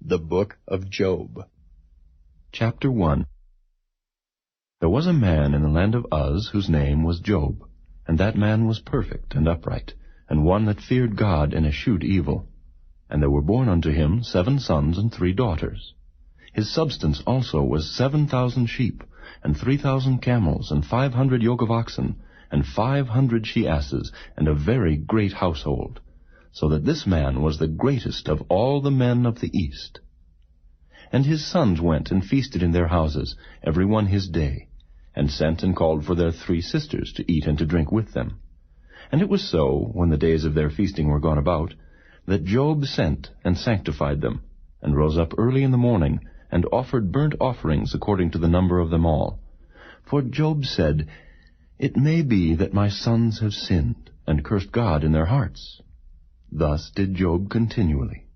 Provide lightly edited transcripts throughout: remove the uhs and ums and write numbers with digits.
The Book of Job. Chapter 1. There was a man in the land of Uz whose name was Job, and that man was perfect and upright, and one that feared God and eschewed evil. And there were born unto him 7 sons and 3 daughters. His substance also was 7,000 sheep, and 3,000 camels, and 500 yoke of oxen, and 500 she-asses, and a very great household, so that this man was the greatest of all the men of the east. And his sons went and feasted in their houses, every one his day, and sent and called for their 3 sisters to eat and to drink with them. And it was so, when the days of their feasting were gone about, that Job sent and sanctified them, and rose up early in the morning, and offered burnt offerings according to the number of them all. For Job said, It may be that my sons have sinned, and cursed God in their hearts. Thus did Job continually.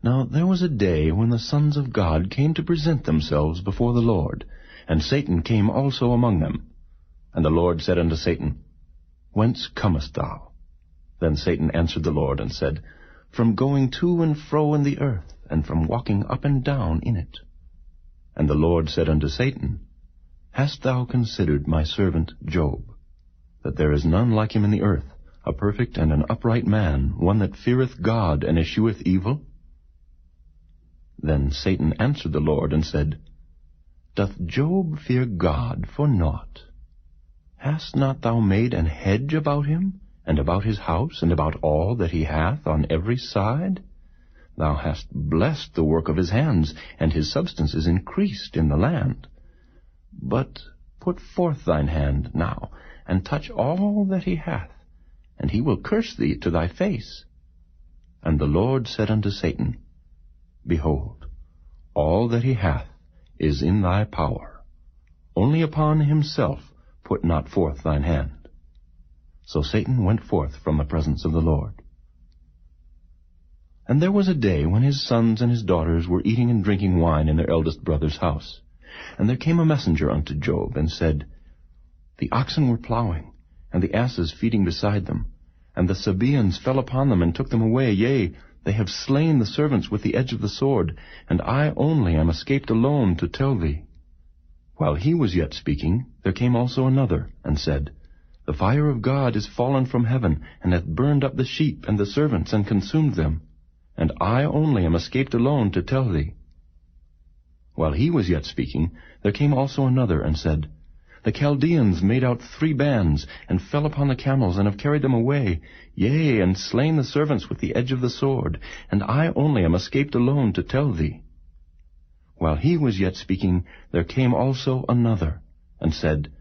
Now there was a day when the sons of God came to present themselves before the Lord, and Satan came also among them. And the Lord said unto Satan, Whence comest thou? Then Satan answered the Lord, and said, From going to and fro in the earth, and from walking up and down in it. And the Lord said unto Satan, Hast thou considered my servant Job, that there is none like him in the earth, a perfect and an upright man, one that feareth God and escheweth evil? Then Satan answered the Lord, and said, Doth Job fear God for naught? Hast not thou made an hedge about him, and about his house, and about all that he hath on every side? Thou hast blessed the work of his hands, and his substance is increased in the land. But put forth thine hand now, and touch all that he hath, and he will curse thee to thy face. And the Lord said unto Satan, Behold, all that he hath is in thy power. Only upon himself put not forth thine hand. So Satan went forth from the presence of the Lord. And there was a day when his sons and his daughters were eating and drinking wine in their eldest brother's house. And there came a messenger unto Job, and said, The oxen were plowing, and the asses feeding beside them, and the Sabaeans fell upon them and took them away. Yea, they have slain the servants with the edge of the sword, and I only am escaped alone to tell thee. While he was yet speaking, there came also another, and said, The fire of God is fallen from heaven, and hath burned up the sheep and the servants, and consumed them. And I only am escaped alone to tell thee. While he was yet speaking, there came also another, and said, The Chaldeans made out 3 bands, and fell upon the camels, and have carried them away, yea, and slain the servants with the edge of the sword, and I only am escaped alone to tell thee. While he was yet speaking, there came also another, and said,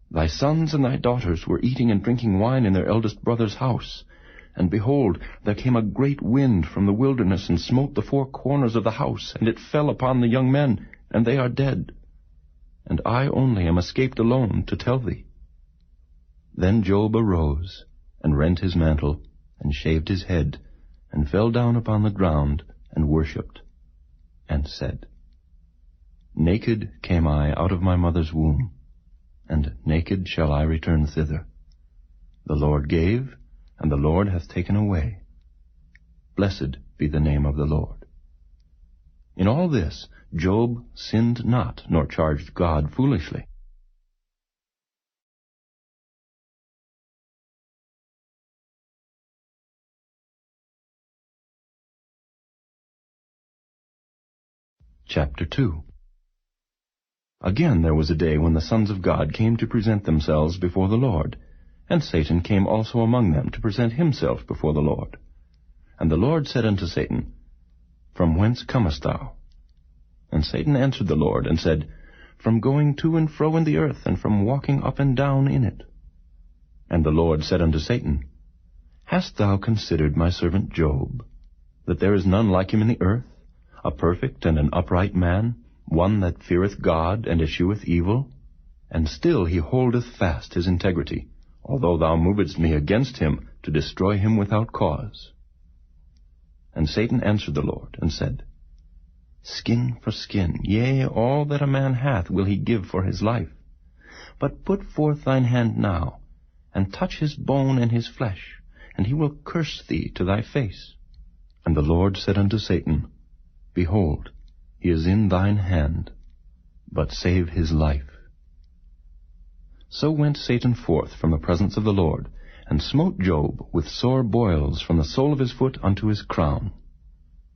Thy sons and thy daughters were eating and drinking wine in their eldest brother's house. And behold, there came a great wind from the wilderness, and smote the 4 corners of the house, and it fell upon the young men, and they are dead. And I only am escaped alone to tell thee. Then Job arose, and rent his mantle, and shaved his head, and fell down upon the ground, and worshipped, and said, Naked came I out of my mother's womb, and naked shall I return thither. The Lord gave, and the Lord hath taken away. Blessed be the name of the Lord. In all this Job sinned not, nor charged God foolishly. Chapter 2. Again there was a day when the sons of God came to present themselves before the Lord, and Satan came also among them to present himself before the Lord. And the Lord said unto Satan, From whence comest thou? And Satan answered the Lord, and said, From going to and fro in the earth, and from walking up and down in it. And the Lord said unto Satan, Hast thou considered my servant Job, that there is none like him in the earth, a perfect and an upright man, one that feareth God and escheweth evil? And still he holdeth fast his integrity, although thou movedst me against him to destroy him without cause. And Satan answered the Lord, and said, Skin for skin, yea, all that a man hath will he give for his life. But put forth thine hand now, and touch his bone and his flesh, and he will curse thee to thy face. And the Lord said unto Satan, Behold, he is in thine hand, but save his life. So went Satan forth from the presence of the Lord, and smote Job with sore boils from the sole of his foot unto his crown.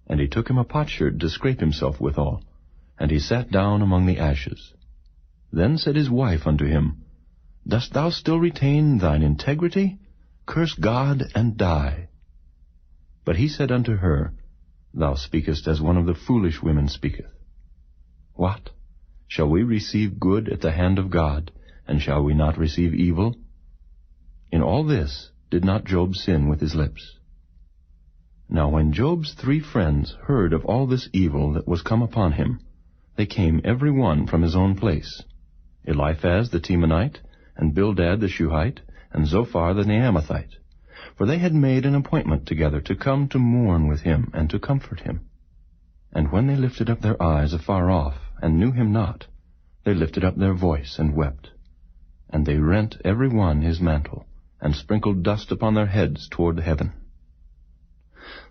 And he took him a potsherd to scrape himself withal, and he sat down among the ashes. Then said his wife unto him, Dost thou still retain thine integrity? Curse God and die. But he said unto her, Thou speakest as one of the foolish women speaketh. What? Shall we receive good at the hand of God, and shall we not receive evil? In all this did not Job sin with his lips. Now when Job's 3 friends heard of all this evil that was come upon him, they came every one from his own place, Eliphaz the Temanite, and Bildad the Shuhite, and Zophar the Naamathite, for they had made an appointment together to come to mourn with him and to comfort him. And when they lifted up their eyes afar off, and knew him not, they lifted up their voice and wept. And they rent every one his mantle, and sprinkled dust upon their heads toward heaven.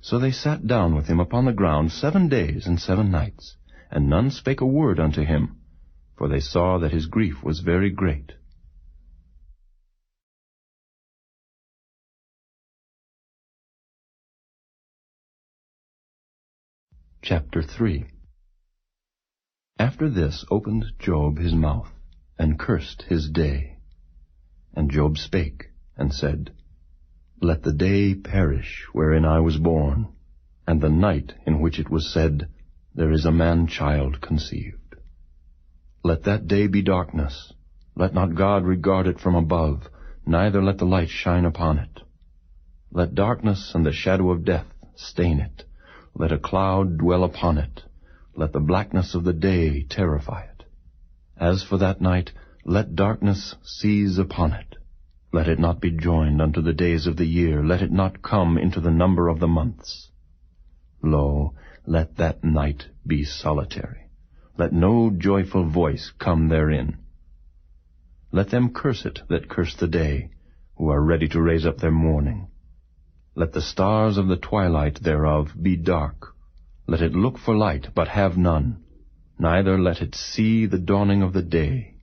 So they sat down with him upon the ground 7 days and 7 nights, and none spake a word unto him, for they saw that his grief was very great. Chapter 3. After this opened Job his mouth, and cursed his day. And Job spake, and said, Let the day perish wherein I was born, and the night in which it was said, There is a man-child conceived. Let that day be darkness. Let not God regard it from above, neither let the light shine upon it. Let darkness and the shadow of death stain it. Let a cloud dwell upon it. Let the blackness of the day terrify it. As for that night, let darkness seize upon it. Let it not be joined unto the days of the year. Let it not come into the number of the months. Lo, let that night be solitary. Let no joyful voice come therein. Let them curse it that curse the day, who are ready to raise up their mourning. Let the stars of the twilight thereof be dark. Let it look for light, but have none. Neither let it see the dawning of the day.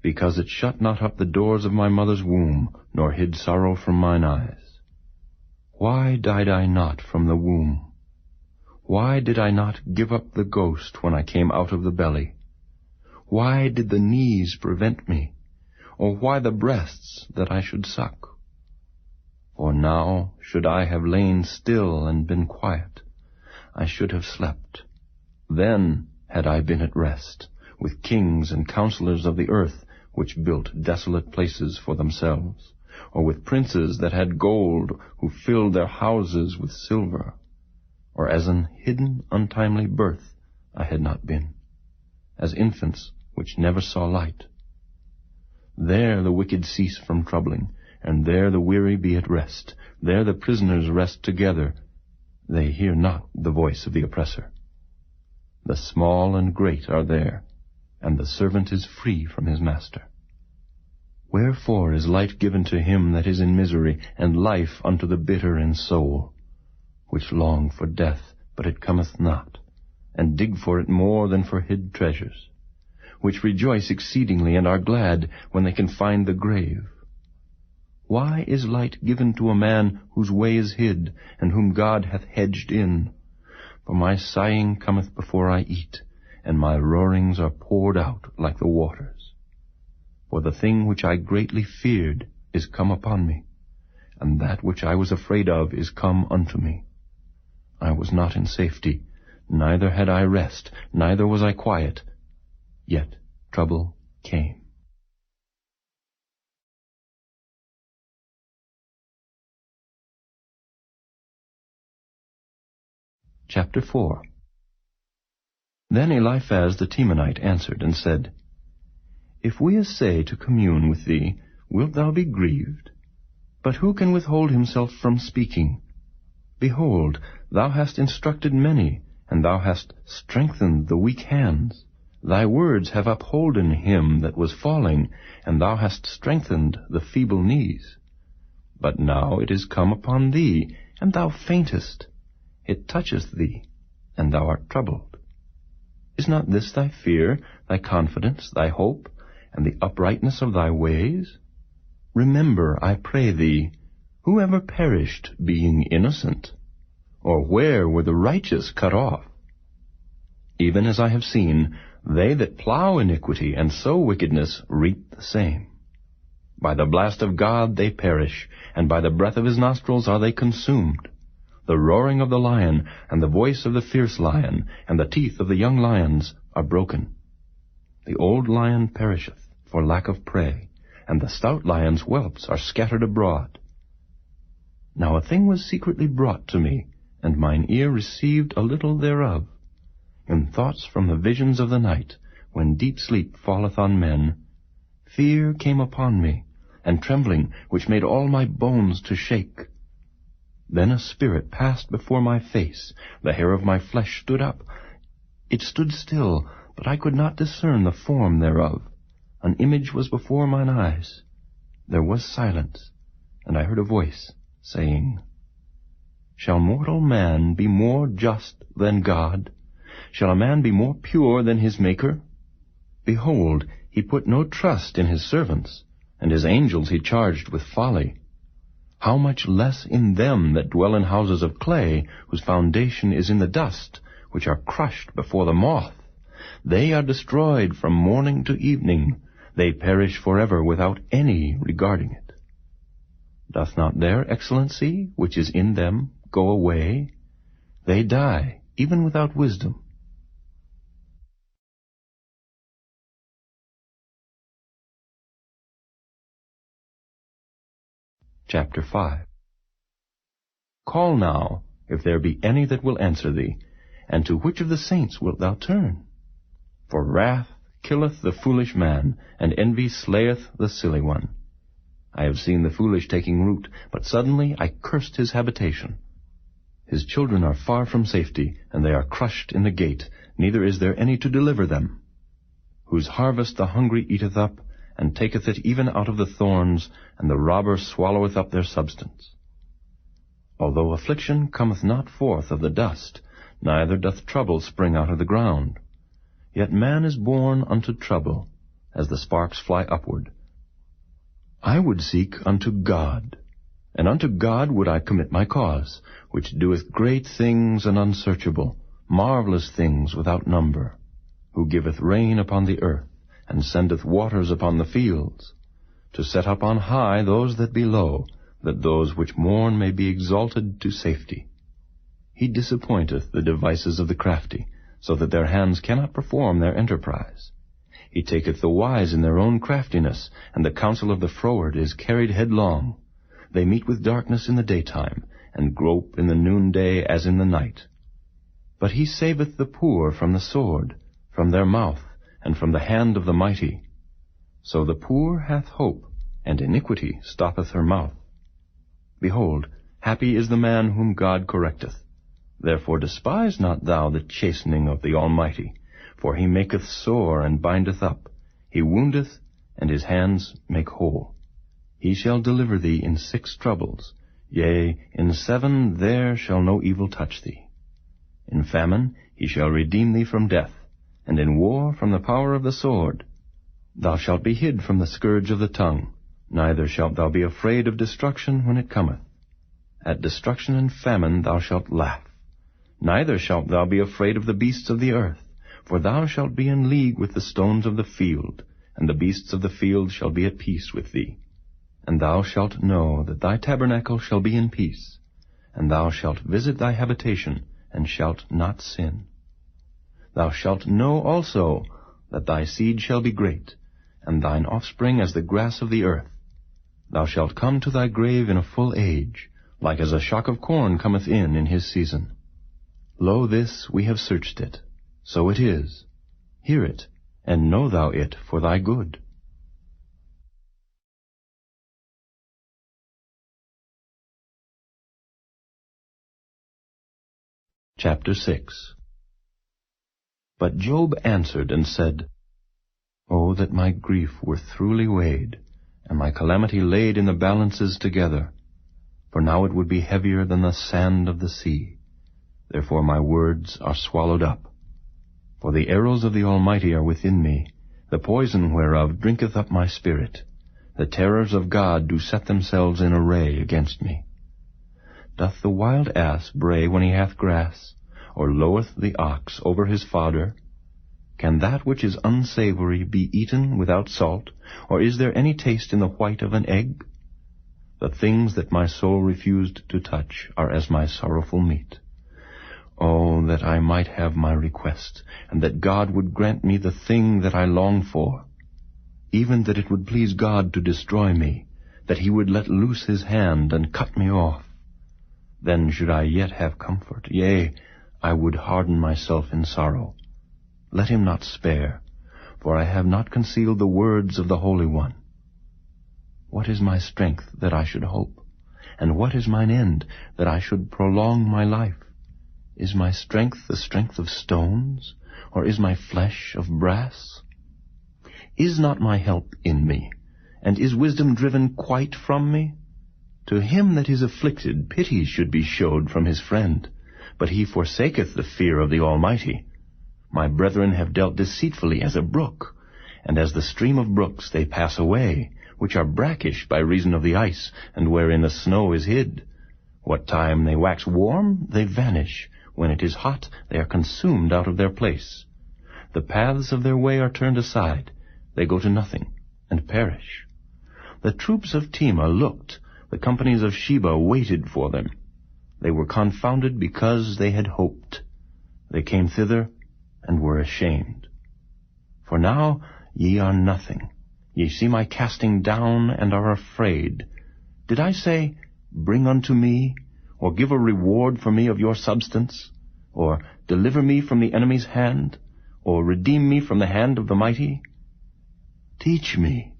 Because it shut not up the doors of my mother's womb, nor hid sorrow from mine eyes. Why died I not from the womb? Why did I not give up the ghost when I came out of the belly? Why did the knees prevent me? Or why the breasts that I should suck? For now should I have lain still and been quiet, I should have slept. Then had I been at rest, with kings and counselors of the earth, which built desolate places for themselves, or with princes that had gold, who filled their houses with silver. Or as an hidden untimely birth I had not been, as infants which never saw light. There the wicked cease from troubling, and there the weary be at rest. There the prisoners rest together. They hear not the voice of the oppressor. The small and great are there, and the servant is free from his master. Wherefore is light given to him that is in misery, and life unto the bitter in soul, which long for death, but it cometh not, and dig for it more than for hid treasures, which rejoice exceedingly, and are glad when they can find the grave. Why is light given to a man whose way is hid, and whom God hath hedged in? For my sighing cometh before I eat, and my roarings are poured out like the waters. For the thing which I greatly feared is come upon me, and that which I was afraid of is come unto me. I was not in safety, neither had I rest, neither was I quiet, yet trouble came. Chapter 4. Then Eliphaz the Temanite answered and said, If we essay to commune with thee, wilt thou be grieved? But who can withhold himself from speaking? Behold, thou hast instructed many, and thou hast strengthened the weak hands. Thy words have upholden him that was falling, and thou hast strengthened the feeble knees. But now it is come upon thee, and thou faintest. it toucheth thee, and thou art troubled. Is not this thy fear, thy confidence, thy hope, and the uprightness of thy ways? Remember, I pray thee, who ever perished being innocent? Or where were the righteous cut off? Even as I have seen, they that plow iniquity and sow wickedness reap the same. By the blast of God they perish, and by the breath of his nostrils are they consumed. The roaring of the lion, and the voice of the fierce lion, and the teeth of the young lions are broken. The old lion perisheth for lack of prey, and the stout lion's whelps are scattered abroad. Now a thing was secretly brought to me, and mine ear received a little thereof. In thoughts from the visions of the night, when deep sleep falleth on men, fear came upon me, and trembling, which made all my bones to shake. Then a spirit passed before my face, the hair of my flesh stood up. It stood still, but I could not discern the form thereof. An image was before mine eyes. There was silence, and I heard a voice, saying, Shall mortal man be more just than God? Shall a man be more pure than his Maker? Behold, he put no trust in his servants, and his angels he charged with folly. How much less in them that dwell in houses of clay, whose foundation is in the dust, which are crushed before the moth? They are destroyed from morning to evening. They perish forever without any regarding it. Doth not their excellency, which is in them, go away? They die, even without wisdom. Chapter 5. Call now, if there be any that will answer thee, and to which of the saints wilt thou turn? For wrath killeth the foolish man, and envy slayeth the silly one. I have seen the foolish taking root, but suddenly I cursed his habitation. His children are far from safety, and they are crushed in the gate, neither is there any to deliver them. Whose harvest the hungry eateth up, and taketh it even out of the thorns, and the robber swalloweth up their substance. Although affliction cometh not forth of the dust, neither doth trouble spring out of the ground, yet man is born unto trouble, as the sparks fly upward. I would seek unto God, and unto God would I commit my cause, which doeth great things and unsearchable, marvelous things without number, who giveth rain upon the earth, and sendeth waters upon the fields, to set up on high those that be low, that those which mourn may be exalted to safety. He disappointeth the devices of the crafty, so that their hands cannot perform their enterprise. He taketh the wise in their own craftiness, and the counsel of the froward is carried headlong. They meet with darkness in the daytime, and grope in the noonday as in the night. But he saveth the poor from the sword, from their mouth, and from the hand of the mighty. So the poor hath hope, and iniquity stoppeth her mouth. Behold, happy is the man whom God correcteth. Therefore despise not thou the chastening of the Almighty, for he maketh sore and bindeth up. He woundeth, and his hands make whole. He shall deliver thee in 6 troubles. Yea, in 7 there shall no evil touch thee. In famine he shall redeem thee from death, and in war from the power of the sword. Thou shalt be hid from the scourge of the tongue, neither shalt thou be afraid of destruction when it cometh. At destruction and famine thou shalt laugh. Neither shalt thou be afraid of the beasts of the earth, for thou shalt be in league with the stones of the field, and the beasts of the field shall be at peace with thee. And thou shalt know that thy tabernacle shall be in peace, and thou shalt visit thy habitation, and shalt not sin. Thou shalt know also that thy seed shall be great, and thine offspring as the grass of the earth. Thou shalt come to thy grave in a full age, like as a shock of corn cometh in his season. Lo, this we have searched it, so it is. Hear it, and know thou it for thy good. Chapter 6. But Job answered and said, O that my grief were throughly weighed, and my calamity laid in the balances together, for now it would be heavier than the sand of the sea. Therefore my words are swallowed up. For the arrows of the Almighty are within me, the poison whereof drinketh up my spirit. The terrors of God do set themselves in array against me. Doth the wild ass bray when he hath grass, or loweth the ox over his fodder? Can that which is unsavory be eaten without salt, or is there any taste in the white of an egg? The things that my soul refused to touch are as my sorrowful meat. Oh, that I might have my request, and that God would grant me the thing that I long for, even that it would please God to destroy me, that he would let loose his hand and cut me off. Then should I yet have comfort, yea, I would harden myself in sorrow. Let him not spare, for I have not concealed the words of the Holy One. What is my strength that I should hope? And what is mine end that I should prolong my life? Is my strength the strength of stones, or is my flesh of brass? Is not my help in me, and is wisdom driven quite from me? To him that is afflicted pity should be showed from his friend, but he forsaketh the fear of the Almighty. My brethren have dealt deceitfully as a brook, and as the stream of brooks they pass away, which are brackish by reason of the ice, and wherein the snow is hid. What time they wax warm, they vanish. When it is hot, they are consumed out of their place. The paths of their way are turned aside. They go to nothing, and perish. The troops of Tema looked. The companies of Sheba waited for them. They were confounded because they had hoped. They came thither, and were ashamed. For now ye are nothing. Ye see my casting down, and are afraid. Did I say, Bring unto me, or give a reward for me of your substance, or deliver me from the enemy's hand, or redeem me from the hand of the mighty? Teach me,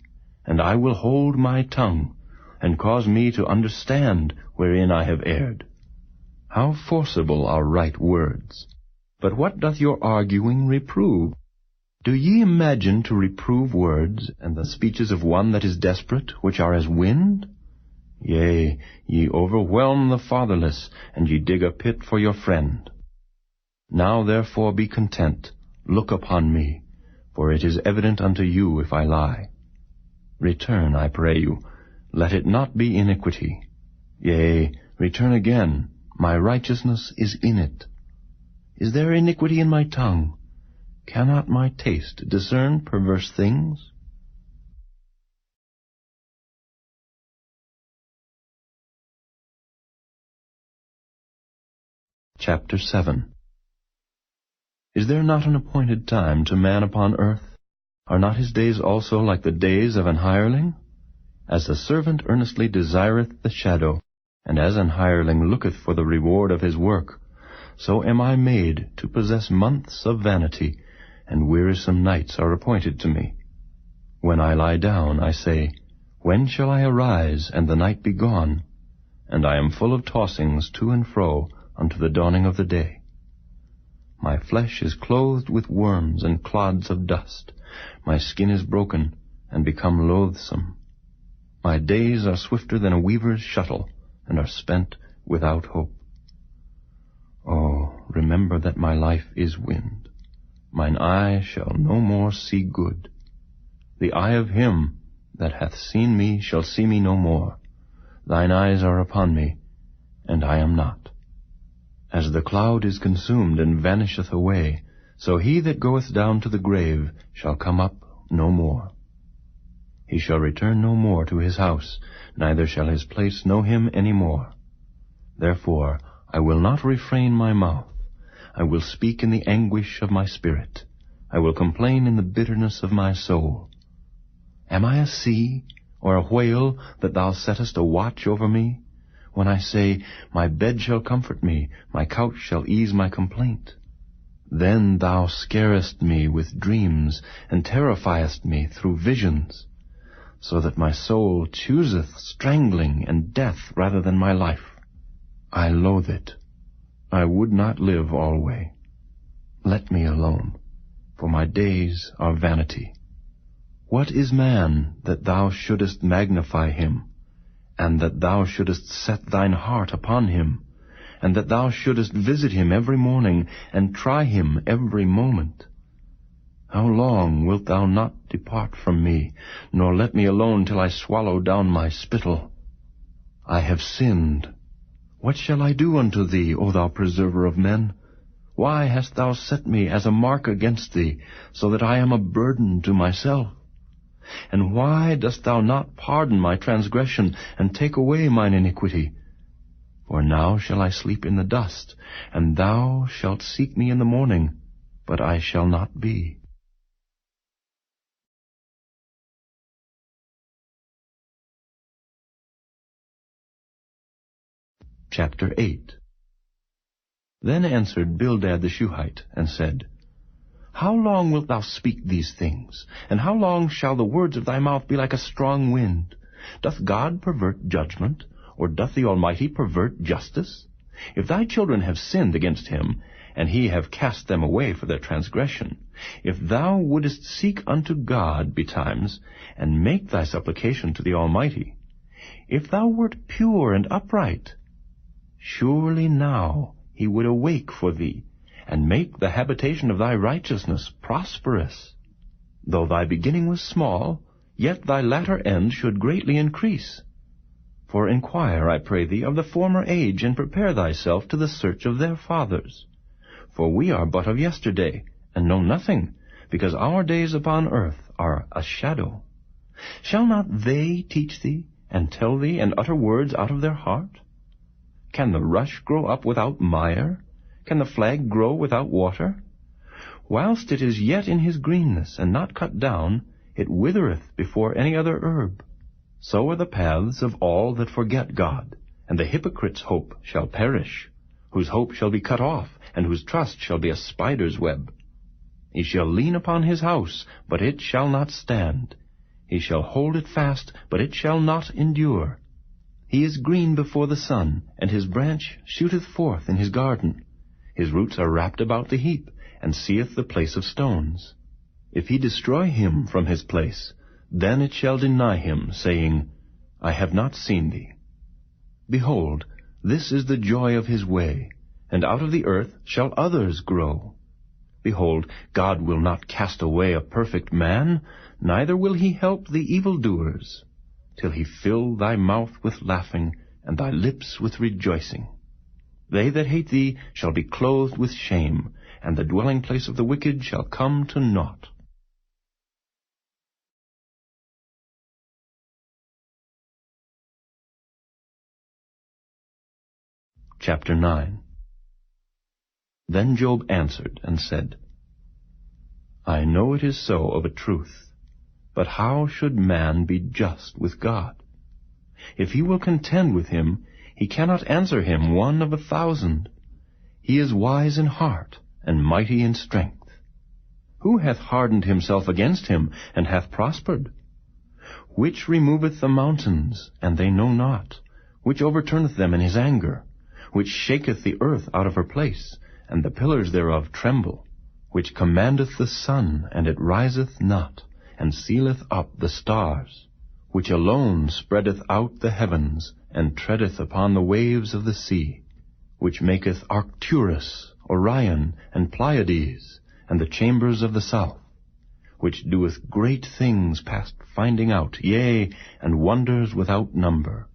and I will hold my tongue, and cause me to understand wherein I have erred. How forcible are right words! But what doth your arguing reprove? Do ye imagine to reprove words, and the speeches of one that is desperate, which are as wind? Yea, ye overwhelm the fatherless, and ye dig a pit for your friend. Now therefore be content, look upon me, for it is evident unto you if I lie. Return, I pray you, let it not be iniquity. Yea, return again, my righteousness is in it. Is there iniquity in my tongue? Cannot my taste discern perverse things? Chapter 7. Is there not an appointed time to man upon earth? Are not his days also like the days of an hireling? As the servant earnestly desireth the shadow, and as an hireling looketh for the reward of his work, so am I made to possess months of vanity, and wearisome nights are appointed to me. When I lie down, I say, When shall I arise, and the night be gone? And I am full of tossings to and fro, unto the dawning of the day. My flesh is clothed with worms and clods of dust. My skin is broken, and become loathsome. My days are swifter than a weaver's shuttle, and are spent without hope. Oh, remember that my life is wind. Mine eye shall no more see good. The eye of him that hath seen me shall see me no more. Thine eyes are upon me, and I am not. As the cloud is consumed and vanisheth away, so he that goeth down to the grave shall come up no more. He shall return no more to his house, neither shall his place know him any more. Therefore I will not refrain my mouth. I will speak in the anguish of my spirit. I will complain in the bitterness of my soul. Am I a sea or a whale that thou settest a watch over me? When I say, My bed shall comfort me, my couch shall ease my complaint. Then thou scarest me with dreams, and terrifiest me through visions, so that my soul chooseth strangling and death rather than my life. I loathe it. I would not live alway. Let me alone, for my days are vanity. What is man that thou shouldest magnify him, and that thou shouldest set thine heart upon him, and that thou shouldest visit him every morning, and try him every moment. How long wilt thou not depart from me, nor let me alone till I swallow down my spittle? I have sinned. What shall I do unto thee, O thou preserver of men? Why hast thou set me as a mark against thee, so that I am a burden to myself? And why dost thou not pardon my transgression, and take away mine iniquity? For now shall I sleep in the dust, and thou shalt seek me in the morning, but I shall not be. Chapter 8. Then answered Bildad the Shuhite, and said, How long wilt thou speak these things? And how long shall the words of thy mouth be like a strong wind? Doth God pervert judgment, or doth the Almighty pervert justice? If thy children have sinned against him, and he have cast them away for their transgression, if thou wouldest seek unto God betimes, and make thy supplication to the Almighty, if thou wert pure and upright, surely now he would awake for thee, and make the habitation of thy righteousness prosperous. Though thy beginning was small, yet thy latter end should greatly increase. For inquire, I pray thee, of the former age, and prepare thyself to the search of their fathers. For we are but of yesterday, and know nothing, because our days upon earth are a shadow. Shall not they teach thee, and tell thee, and utter words out of their heart? Can the rush grow up without mire? Can the flag grow without water? Whilst it is yet in his greenness, and not cut down, it withereth before any other herb. So are the paths of all that forget God, and the hypocrite's hope shall perish, whose hope shall be cut off, and whose trust shall be a spider's web. He shall lean upon his house, but it shall not stand. He shall hold it fast, but it shall not endure. He is green before the sun, and his branch shooteth forth in his garden. His roots are wrapped about the heap, and seeth the place of stones. If he destroy him from his place, then it shall deny him, saying, I have not seen thee. Behold, this is the joy of his way, and out of the earth shall others grow. Behold, God will not cast away a perfect man, neither will he help the evildoers, till he fill thy mouth with laughing, and thy lips with rejoicing. They that hate thee shall be clothed with shame, and the dwelling place of the wicked shall come to naught. Chapter 9. Then Job answered and said, I know it is so of a truth. But how should man be just with God? If he will contend with him, he cannot answer him 1 of 1,000. He is wise in heart, and mighty in strength. Who hath hardened himself against him, and hath prospered? Which removeth the mountains, and they know not? Which overturneth them in his anger? Which shaketh the earth out of her place, and the pillars thereof tremble? Which commandeth the sun, and it riseth not, and sealeth up the stars, which alone spreadeth out the heavens, and treadeth upon the waves of the sea, which maketh Arcturus, Orion, and Pleiades, and the chambers of the south, which doeth great things past finding out, yea, and wonders without number.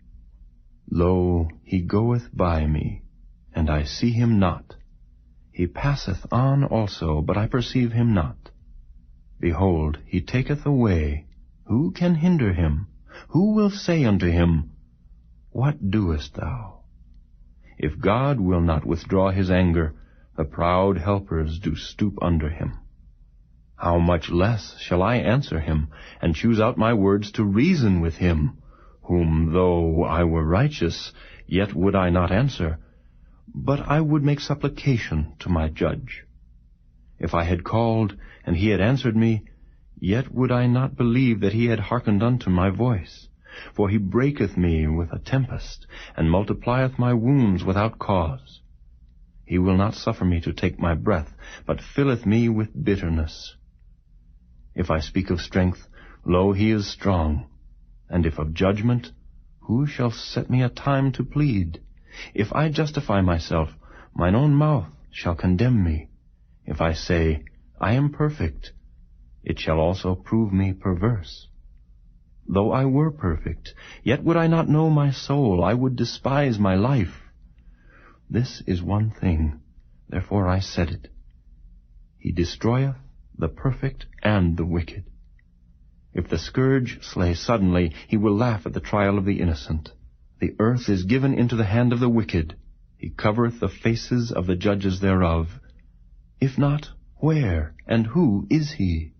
Lo, he goeth by me, and I see him not. He passeth on also, but I perceive him not. Behold, he taketh away. Who can hinder him? Who will say unto him, What doest thou? If God will not withdraw his anger, the proud helpers do stoop under him. How much less shall I answer him, and choose out my words to reason with him, whom though I were righteous, yet would I not answer, but I would make supplication to my judge. If I had called, and he had answered me, yet would I not believe that he had hearkened unto my voice. For he breaketh me with a tempest, and multiplieth my wounds without cause. He will not suffer me to take my breath, but filleth me with bitterness. If I speak of strength, lo, he is strong. And if of judgment, who shall set me a time to plead? If I justify myself, mine own mouth shall condemn me. If I say, I am perfect, it shall also prove me perverse. Though I were perfect, yet would I not know my soul, I would despise my life. This is one thing, therefore I said it. He destroyeth the perfect and the wicked. If the scourge slay suddenly, he will laugh at the trial of the innocent. The earth is given into the hand of the wicked. He covereth the faces of the judges thereof. If not, where and who is he?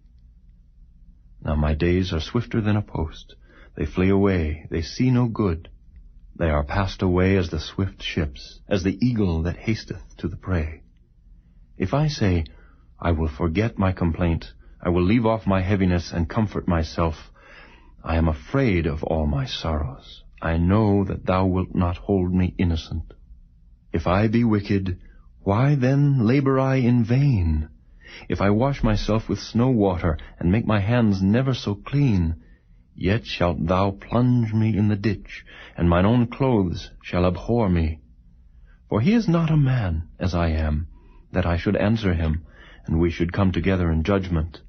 Now my days are swifter than a post. They flee away, they see no good. They are passed away as the swift ships, as the eagle that hasteth to the prey. If I say, I will forget my complaint, I will leave off my heaviness and comfort myself, I am afraid of all my sorrows. I know that thou wilt not hold me innocent. If I be wicked, why then labor I in vain? If I wash myself with snow water, and make my hands never so clean, yet shalt thou plunge me in the ditch, and mine own clothes shall abhor me. For he is not a man, as I am, that I should answer him, and we should come together in judgment.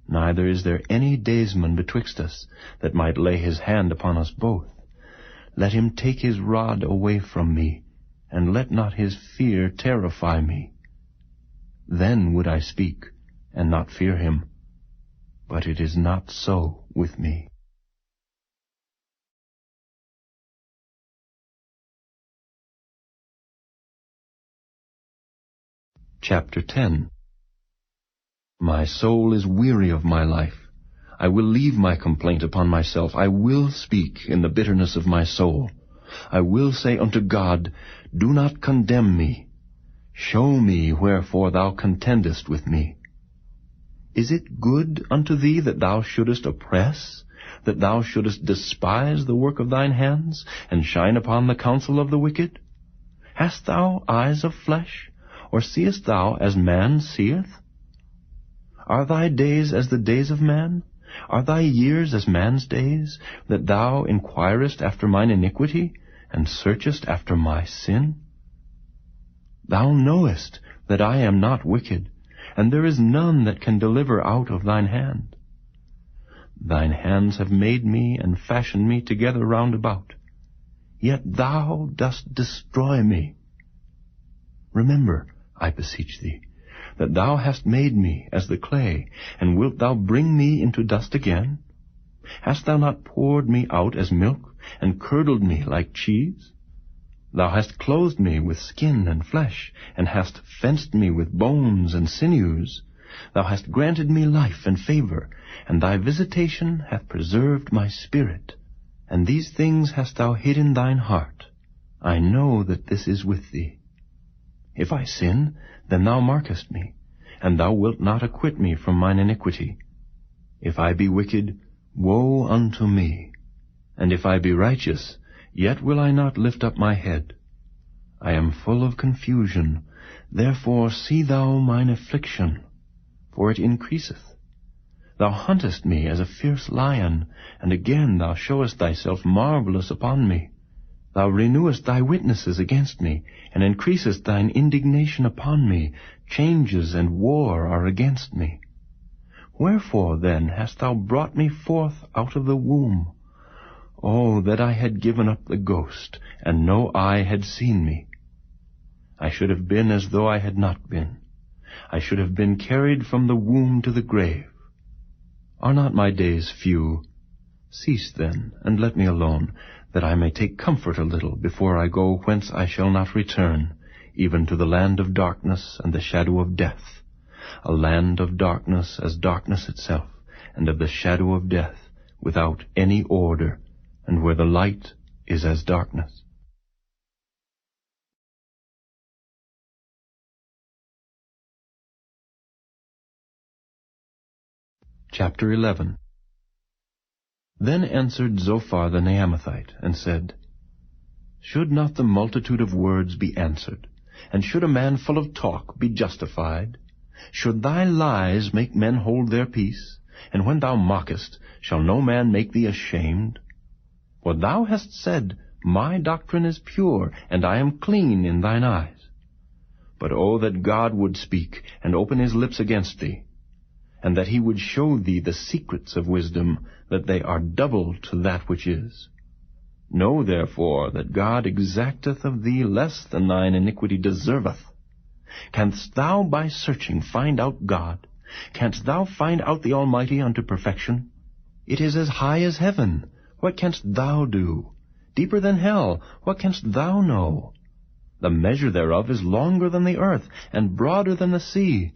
Neither is there any daysman betwixt us, that might lay his hand upon us both. Let him take his rod away from me, and let not his fear terrify me. Then would I speak, and not fear him. But it is not so with me. Chapter 10. My soul is weary of my life. I will leave my complaint upon myself. I will speak in the bitterness of my soul. I will say unto God, do not condemn me. Show me wherefore thou contendest with me. Is it good unto thee that thou shouldest oppress, that thou shouldest despise the work of thine hands, and shine upon the counsel of the wicked? Hast thou eyes of flesh, or seest thou as man seeth? Are thy days as the days of man? Are thy years as man's days, that thou inquirest after mine iniquity, and searchest after my sin? Thou knowest that I am not wicked, and there is none that can deliver out of thine hand. Thine hands have made me and fashioned me together round about, yet thou dost destroy me. Remember, I beseech thee, that thou hast made me as the clay, and wilt thou bring me into dust again? Hast thou not poured me out as milk, and curdled me like cheese? Thou hast clothed me with skin and flesh, and hast fenced me with bones and sinews. Thou hast granted me life and favor, and thy visitation hath preserved my spirit. And these things hast thou hid in thine heart. I know that this is with thee. If I sin, then thou markest me, and thou wilt not acquit me from mine iniquity. If I be wicked, woe unto me. And if I be righteous, yet will I not lift up my head. I am full of confusion, therefore see thou mine affliction, for it increaseth. Thou huntest me as a fierce lion, and again thou showest thyself marvelous upon me. Thou renewest thy witnesses against me, and increasest thine indignation upon me. Changes and war are against me. Wherefore then hast thou brought me forth out of the womb? Oh, that I had given up the ghost, and no eye had seen me. I should have been as though I had not been. I should have been carried from the womb to the grave. Are not my days few? Cease then, and let me alone, that I may take comfort a little before I go whence I shall not return, even to the land of darkness and the shadow of death, a land of darkness as darkness itself, and of the shadow of death, without any order, and where the light is as darkness. Chapter 11. Then answered Zophar the Naamathite, and said, Should not the multitude of words be answered, and should a man full of talk be justified? Should thy lies make men hold their peace? And when thou mockest, shall no man make thee ashamed? For thou hast said, My doctrine is pure, and I am clean in thine eyes. But oh, that God would speak, and open his lips against thee, and that he would show thee the secrets of wisdom, that they are double to that which is. Know therefore that God exacteth of thee less than thine iniquity deserveth. Canst thou by searching find out God? Canst thou find out the Almighty unto perfection? It is as high as heaven. What canst thou do? Deeper than hell. What canst thou know? The measure thereof is longer than the earth, and broader than the sea.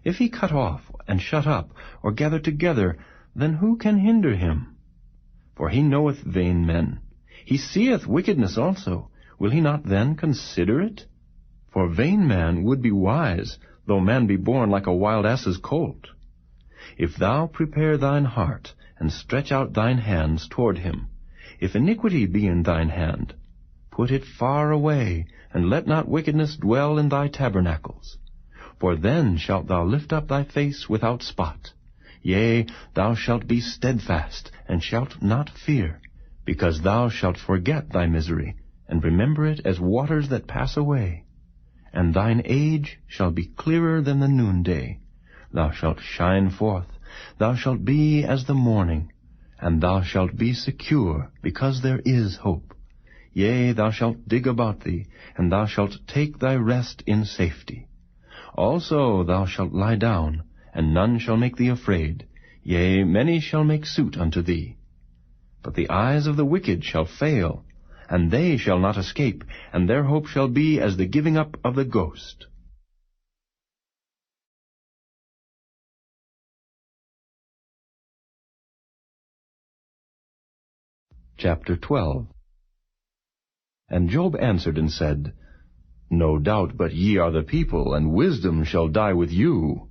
If he cut off, and shut up, or gather together, then who can hinder him? For he knoweth vain men. He seeth wickedness also. Will he not then consider it? For vain man would be wise, though man be born like a wild ass's colt. If thou prepare thine heart, and stretch out thine hands toward him, if iniquity be in thine hand, put it far away, and let not wickedness dwell in thy tabernacles. For then shalt thou lift up thy face without spot. Yea, thou shalt be steadfast, and shalt not fear, because thou shalt forget thy misery, and remember it as waters that pass away. And thine age shall be clearer than the noonday. Thou shalt shine forth, thou shalt be as the morning, and thou shalt be secure, because there is hope. Yea, thou shalt dig about thee, and thou shalt take thy rest in safety. Also thou shalt lie down, and none shall make thee afraid. Yea, many shall make suit unto thee. But the eyes of the wicked shall fail, and they shall not escape, and their hope shall be as the giving up of the ghost. Chapter 12. And Job answered and said, No doubt but ye are the people, and wisdom shall die with you.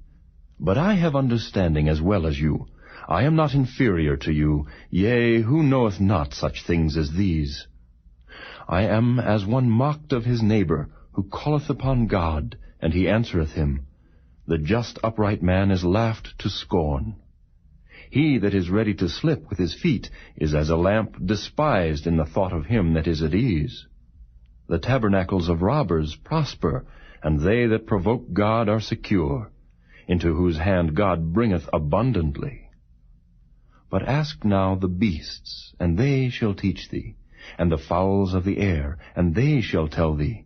But I have understanding as well as you. I am not inferior to you. Yea, who knoweth not such things as these? I am as one mocked of his neighbor, who calleth upon God, and he answereth him. The just upright man is laughed to scorn. He that is ready to slip with his feet is as a lamp despised in the thought of him that is at ease. The tabernacles of robbers prosper, and they that provoke God are secure, into whose hand God bringeth abundantly. But ask now the beasts, and they shall teach thee, and the fowls of the air, and they shall tell thee.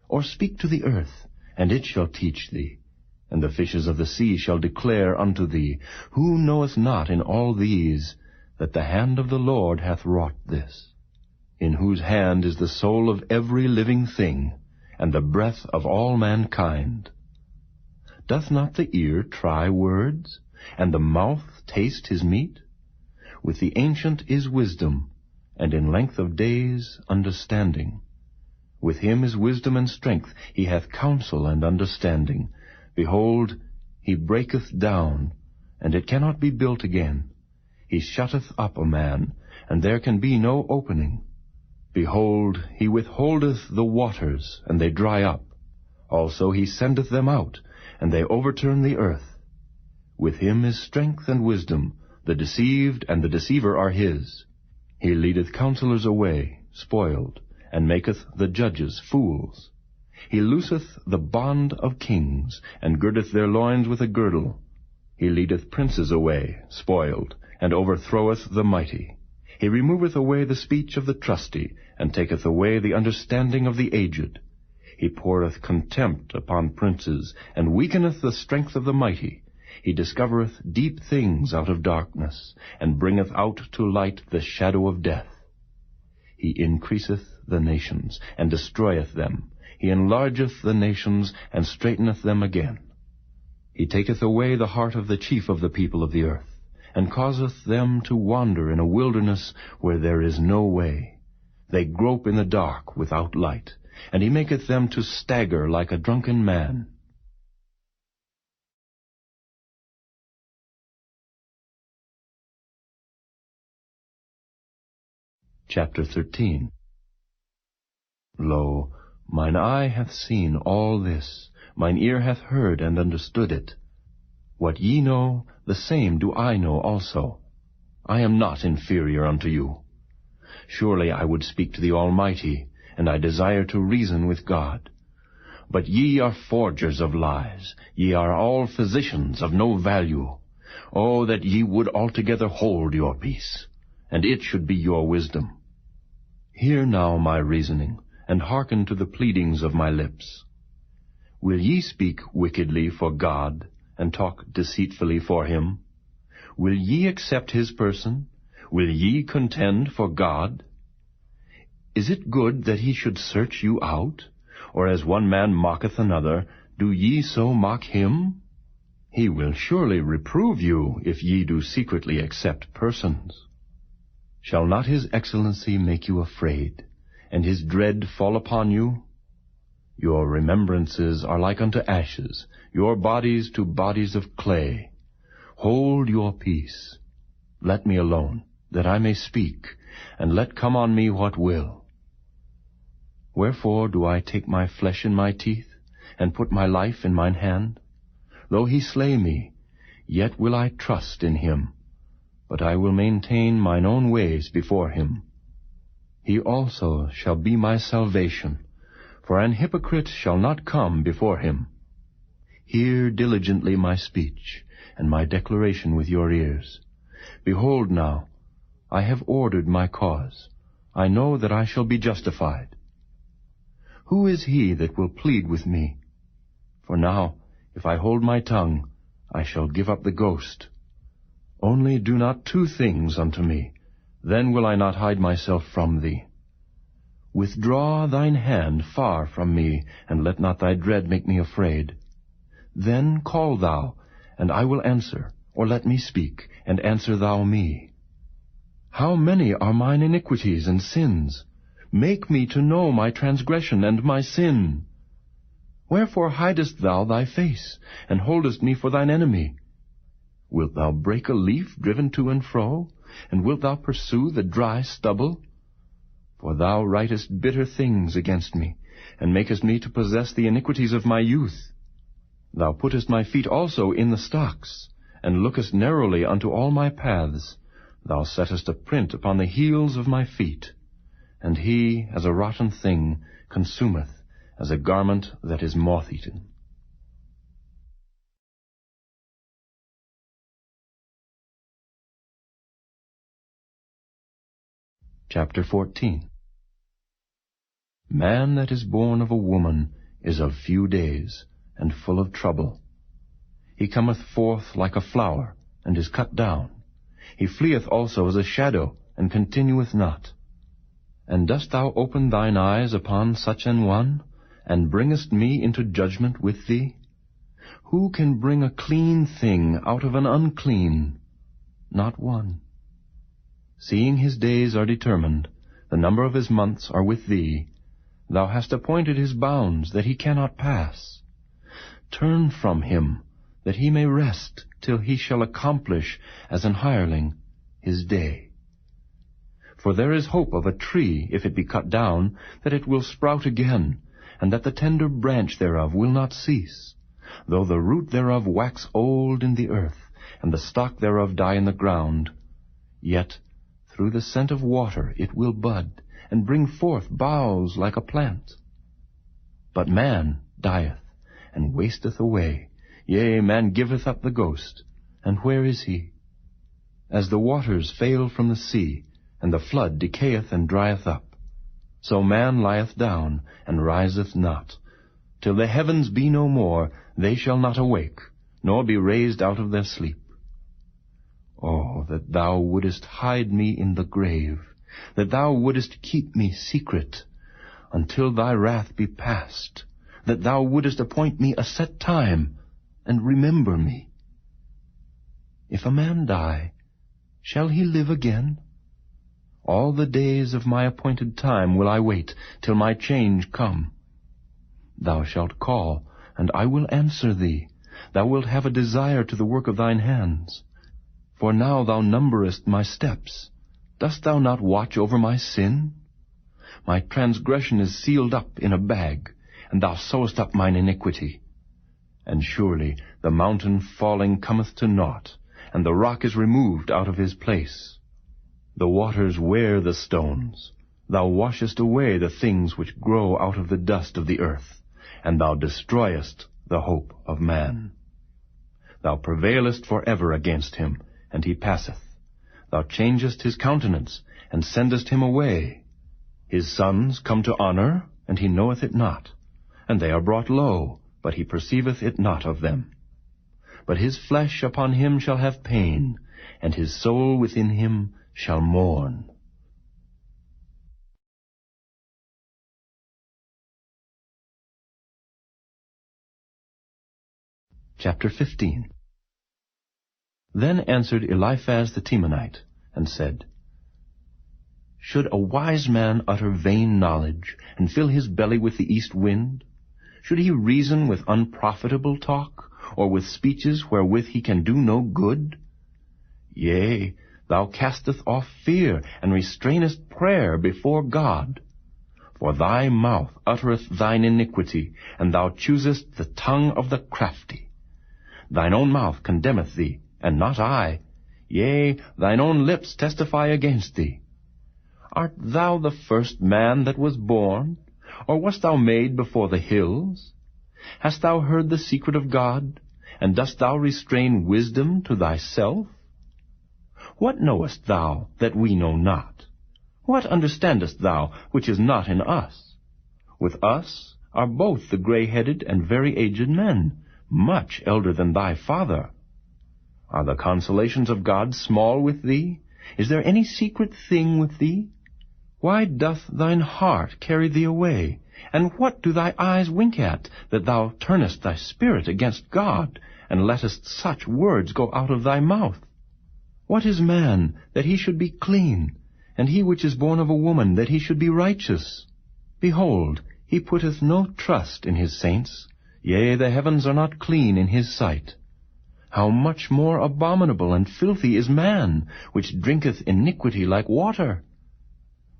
Or speak to the earth, and it shall teach thee, and the fishes of the sea shall declare unto thee. Who knoweth not in all these that the hand of the Lord hath wrought this? In whose hand is the soul of every living thing, and the breath of all mankind? Doth not the ear try words, and the mouth taste his meat? With the ancient is wisdom, and in length of days understanding. With him is wisdom and strength, he hath counsel and understanding. Behold, he breaketh down, and it cannot be built again. He shutteth up a man, and there can be no opening. Behold, he withholdeth the waters, and they dry up. Also he sendeth them out, and they overturn the earth. With him is strength and wisdom. The deceived and the deceiver are his. He leadeth counselors away, spoiled, and maketh the judges fools. He looseth the bond of kings, and girdeth their loins with a girdle. He leadeth princes away, spoiled, and overthroweth the mighty. He removeth away the speech of the trusty, and taketh away the understanding of the aged. He poureth contempt upon princes, and weakeneth the strength of the mighty. He discovereth deep things out of darkness, and bringeth out to light the shadow of death. He increaseth the nations, and destroyeth them. He enlargeth the nations, and straiteneth them again. He taketh away the heart of the chief of the people of the earth, and causeth them to wander in a wilderness where there is no way. They grope in the dark without light, and he maketh them to stagger like a drunken man. Chapter 13. Lo, mine eye hath seen all this, mine ear hath heard and understood it. What ye know, the same do I know also. I am not inferior unto you. Surely I would speak to the Almighty, and I desire to reason with God. But ye are forgers of lies, ye are all physicians of no value. Oh, that ye would altogether hold your peace, and it should be your wisdom. Hear now my reasoning, and hearken to the pleadings of my lips. Will ye speak wickedly for God, and talk deceitfully for him? Will ye accept his person? Will ye contend for God? Is it good that he should search you out? Or as one man mocketh another, do ye so mock him? He will surely reprove you, if ye do secretly accept persons. Shall not his excellency make you afraid, and his dread fall upon you? Your remembrances are like unto ashes, your bodies to bodies of clay. Hold your peace. Let me alone, that I may speak, and let come on me what will. Wherefore do I take my flesh in my teeth, and put my life in mine hand? Though he slay me, yet will I trust in him, but I will maintain mine own ways before him. He also shall be my salvation, for an hypocrite shall not come before him. Hear diligently my speech, and my declaration with your ears. Behold now, I have ordered my cause. I know that I shall be justified. Who is he that will plead with me? For now, if I hold my tongue, I shall give up the ghost. Only do not two things unto me, then will I not hide myself from thee. Withdraw thine hand far from me, and let not thy dread make me afraid. Then call thou, and I will answer, or let me speak, and answer thou me. How many are mine iniquities and sins? Make me to know my transgression and my sin. Wherefore hidest thou thy face, and holdest me for thine enemy? Wilt thou break a leaf driven to and fro, and wilt thou pursue the dry stubble? For thou writest bitter things against me, and makest me to possess the iniquities of my youth. Thou puttest my feet also in the stocks, and lookest narrowly unto all my paths. Thou settest a print upon the heels of my feet. And he, as a rotten thing, consumeth, as a garment that is moth-eaten. Chapter 14. Man that is born of a woman is of few days, and full of trouble. He cometh forth like a flower, and is cut down. He fleeth also as a shadow, and continueth not. And dost thou open thine eyes upon such an one, and bringest me into judgment with thee? Who can bring a clean thing out of an unclean? Not one. Seeing his days are determined, the number of his months are with thee, thou hast appointed his bounds, that he cannot pass. Turn from him, that he may rest, till he shall accomplish, as an hireling, his day. For there is hope of a tree, if it be cut down, that it will sprout again, and that the tender branch thereof will not cease, though the root thereof wax old in the earth, and the stock thereof die in the ground. Yet through the scent of water it will bud, and bring forth boughs like a plant. But man dieth, and wasteth away. Yea, man giveth up the ghost, and where is he? As the waters fail from the sea, and the flood decayeth and drieth up, so man lieth down, and riseth not. Till the heavens be no more, they shall not awake, nor be raised out of their sleep. Oh, that thou wouldest hide me in the grave, that thou wouldest keep me secret, until thy wrath be past, that thou wouldest appoint me a set time, and remember me. If a man die, shall he live again? All the days of my appointed time will I wait, till my change come. Thou shalt call, and I will answer thee. Thou wilt have a desire to the work of thine hands. For now thou numberest my steps. Dost thou not watch over my sin? My transgression is sealed up in a bag, and thou sewest up mine iniquity. And surely the mountain falling cometh to naught, and the rock is removed out of his place. The waters wear the stones. Thou washest away the things which grow out of the dust of the earth, and thou destroyest the hope of man. Thou prevailest forever against him, and he passeth. Thou changest his countenance, and sendest him away. His sons come to honor, and he knoweth it not, and they are brought low, but he perceiveth it not of them. But his flesh upon him shall have pain, and his soul within him shall mourn. Chapter 15. Then answered Eliphaz the Temanite, and said, Should a wise man utter vain knowledge, and fill his belly with the east wind? Should he reason with unprofitable talk, or with speeches wherewith he can do no good? Yea, thou casteth off fear, and restrainest prayer before God. For thy mouth uttereth thine iniquity, and thou choosest the tongue of the crafty. Thine own mouth condemneth thee, and not I. Yea, thine own lips testify against thee. Art thou the first man that was born? Or wast thou made before the hills? Hast thou heard the secret of God? And dost thou restrain wisdom to thyself? What knowest thou that we know not? What understandest thou which is not in us? With us are both the gray-headed and very aged men, much elder than thy father. Are the consolations of God small with thee? Is there any secret thing with thee? Why doth thine heart carry thee away? And what do thy eyes wink at, that thou turnest thy spirit against God, and lettest such words go out of thy mouth? What is man, that he should be clean, and he which is born of a woman, that he should be righteous? Behold, he putteth no trust in his saints. Yea, the heavens are not clean in his sight. How much more abominable and filthy is man, which drinketh iniquity like water?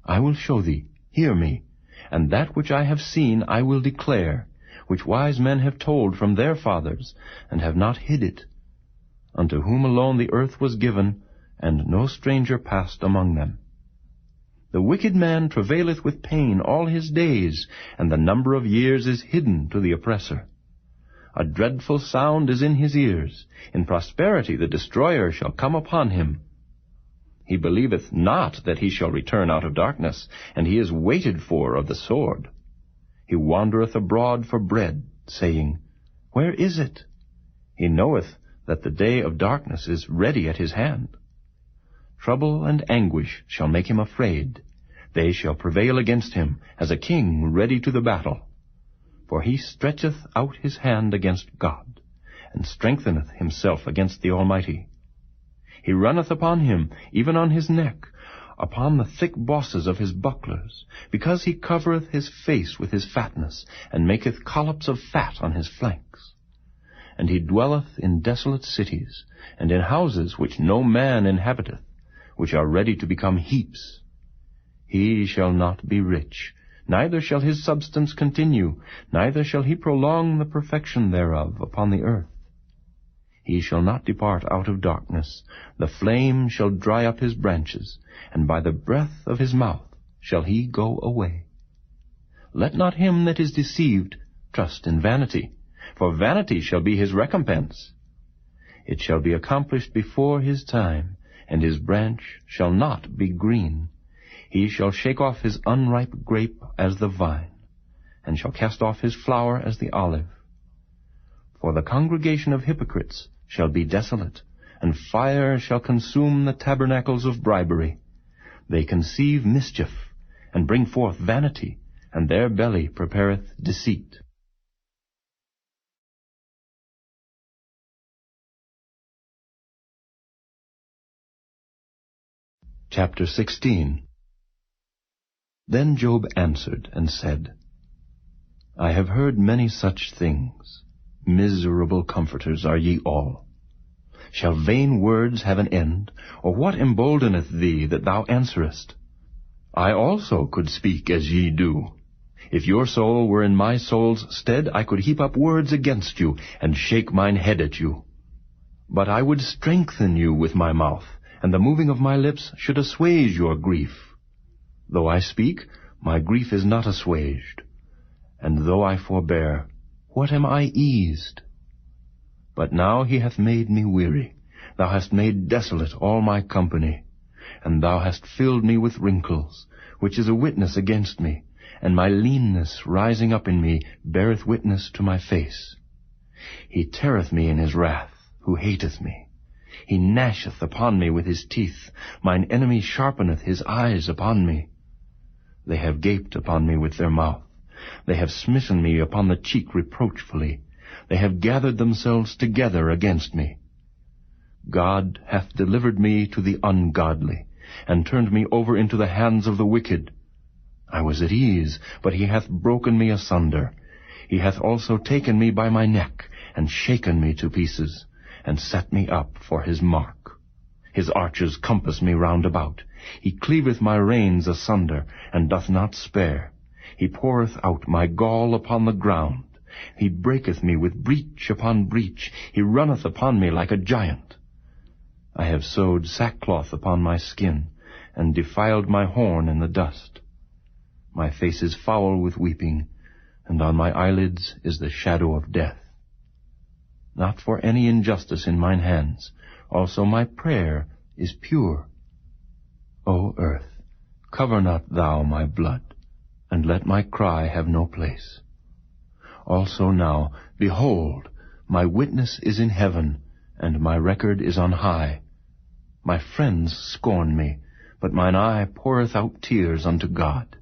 I will show thee, hear me, and that which I have seen I will declare, which wise men have told from their fathers, and have not hid it, unto whom alone the earth was given, and no stranger passed among them. The wicked man travaileth with pain all his days, and the number of years is hidden to the oppressor. A dreadful sound is in his ears. In prosperity the destroyer shall come upon him. He believeth not that he shall return out of darkness, and he is waited for of the sword. He wandereth abroad for bread, saying, Where is it? He knoweth that the day of darkness is ready at his hand. Trouble and anguish shall make him afraid. They shall prevail against him, as a king ready to the battle. For he stretcheth out his hand against God, and strengtheneth himself against the Almighty. He runneth upon him, even on his neck, upon the thick bosses of his bucklers, because he covereth his face with his fatness, and maketh collops of fat on his flanks. And he dwelleth in desolate cities, and in houses which no man inhabiteth, which are ready to become heaps. He shall not be rich, neither shall his substance continue, neither shall he prolong the perfection thereof upon the earth. He shall not depart out of darkness, the flame shall dry up his branches, and by the breath of his mouth shall he go away. Let not him that is deceived trust in vanity, for vanity shall be his recompense. It shall be accomplished before his time, and his branch shall not be green. He shall shake off his unripe grape as the vine, and shall cast off his flower as the olive. For the congregation of hypocrites shall be desolate, and fire shall consume the tabernacles of bribery. They conceive mischief, and bring forth vanity, and their belly prepareth deceit. Chapter 16. Then Job answered and said, I have heard many such things. Miserable comforters are ye all. Shall vain words have an end, or what emboldeneth thee that thou answerest? I also could speak as ye do. If your soul were in my soul's stead, I could heap up words against you, and shake mine head at you. But I would strengthen you with my mouth, and the moving of my lips should assuage your grief. Though I speak, my grief is not assuaged, and though I forbear, what am I eased? But now he hath made me weary. Thou hast made desolate all my company, and thou hast filled me with wrinkles, which is a witness against me, and my leanness rising up in me beareth witness to my face. He teareth me in his wrath, who hateth me. He gnasheth upon me with his teeth. Mine enemy sharpeneth his eyes upon me. They have gaped upon me with their mouth. They have smitten me upon the cheek reproachfully. They have gathered themselves together against me. God hath delivered me to the ungodly, and turned me over into the hands of the wicked. I was at ease, but he hath broken me asunder. He hath also taken me by my neck, and shaken me to pieces, and set me up for his mark. His archers compass me round about. He cleaveth my reins asunder, and doth not spare. He poureth out my gall upon the ground. He breaketh me with breach upon breach. He runneth upon me like a giant. I have sewed sackcloth upon my skin, and defiled my horn in the dust. My face is foul with weeping, and on my eyelids is the shadow of death. Not for any injustice in mine hands, also my prayer is pure. O earth, cover not thou my blood, and let my cry have no place. Also now, behold, my witness is in heaven, and my record is on high. My friends scorn me, but mine eye poureth out tears unto God.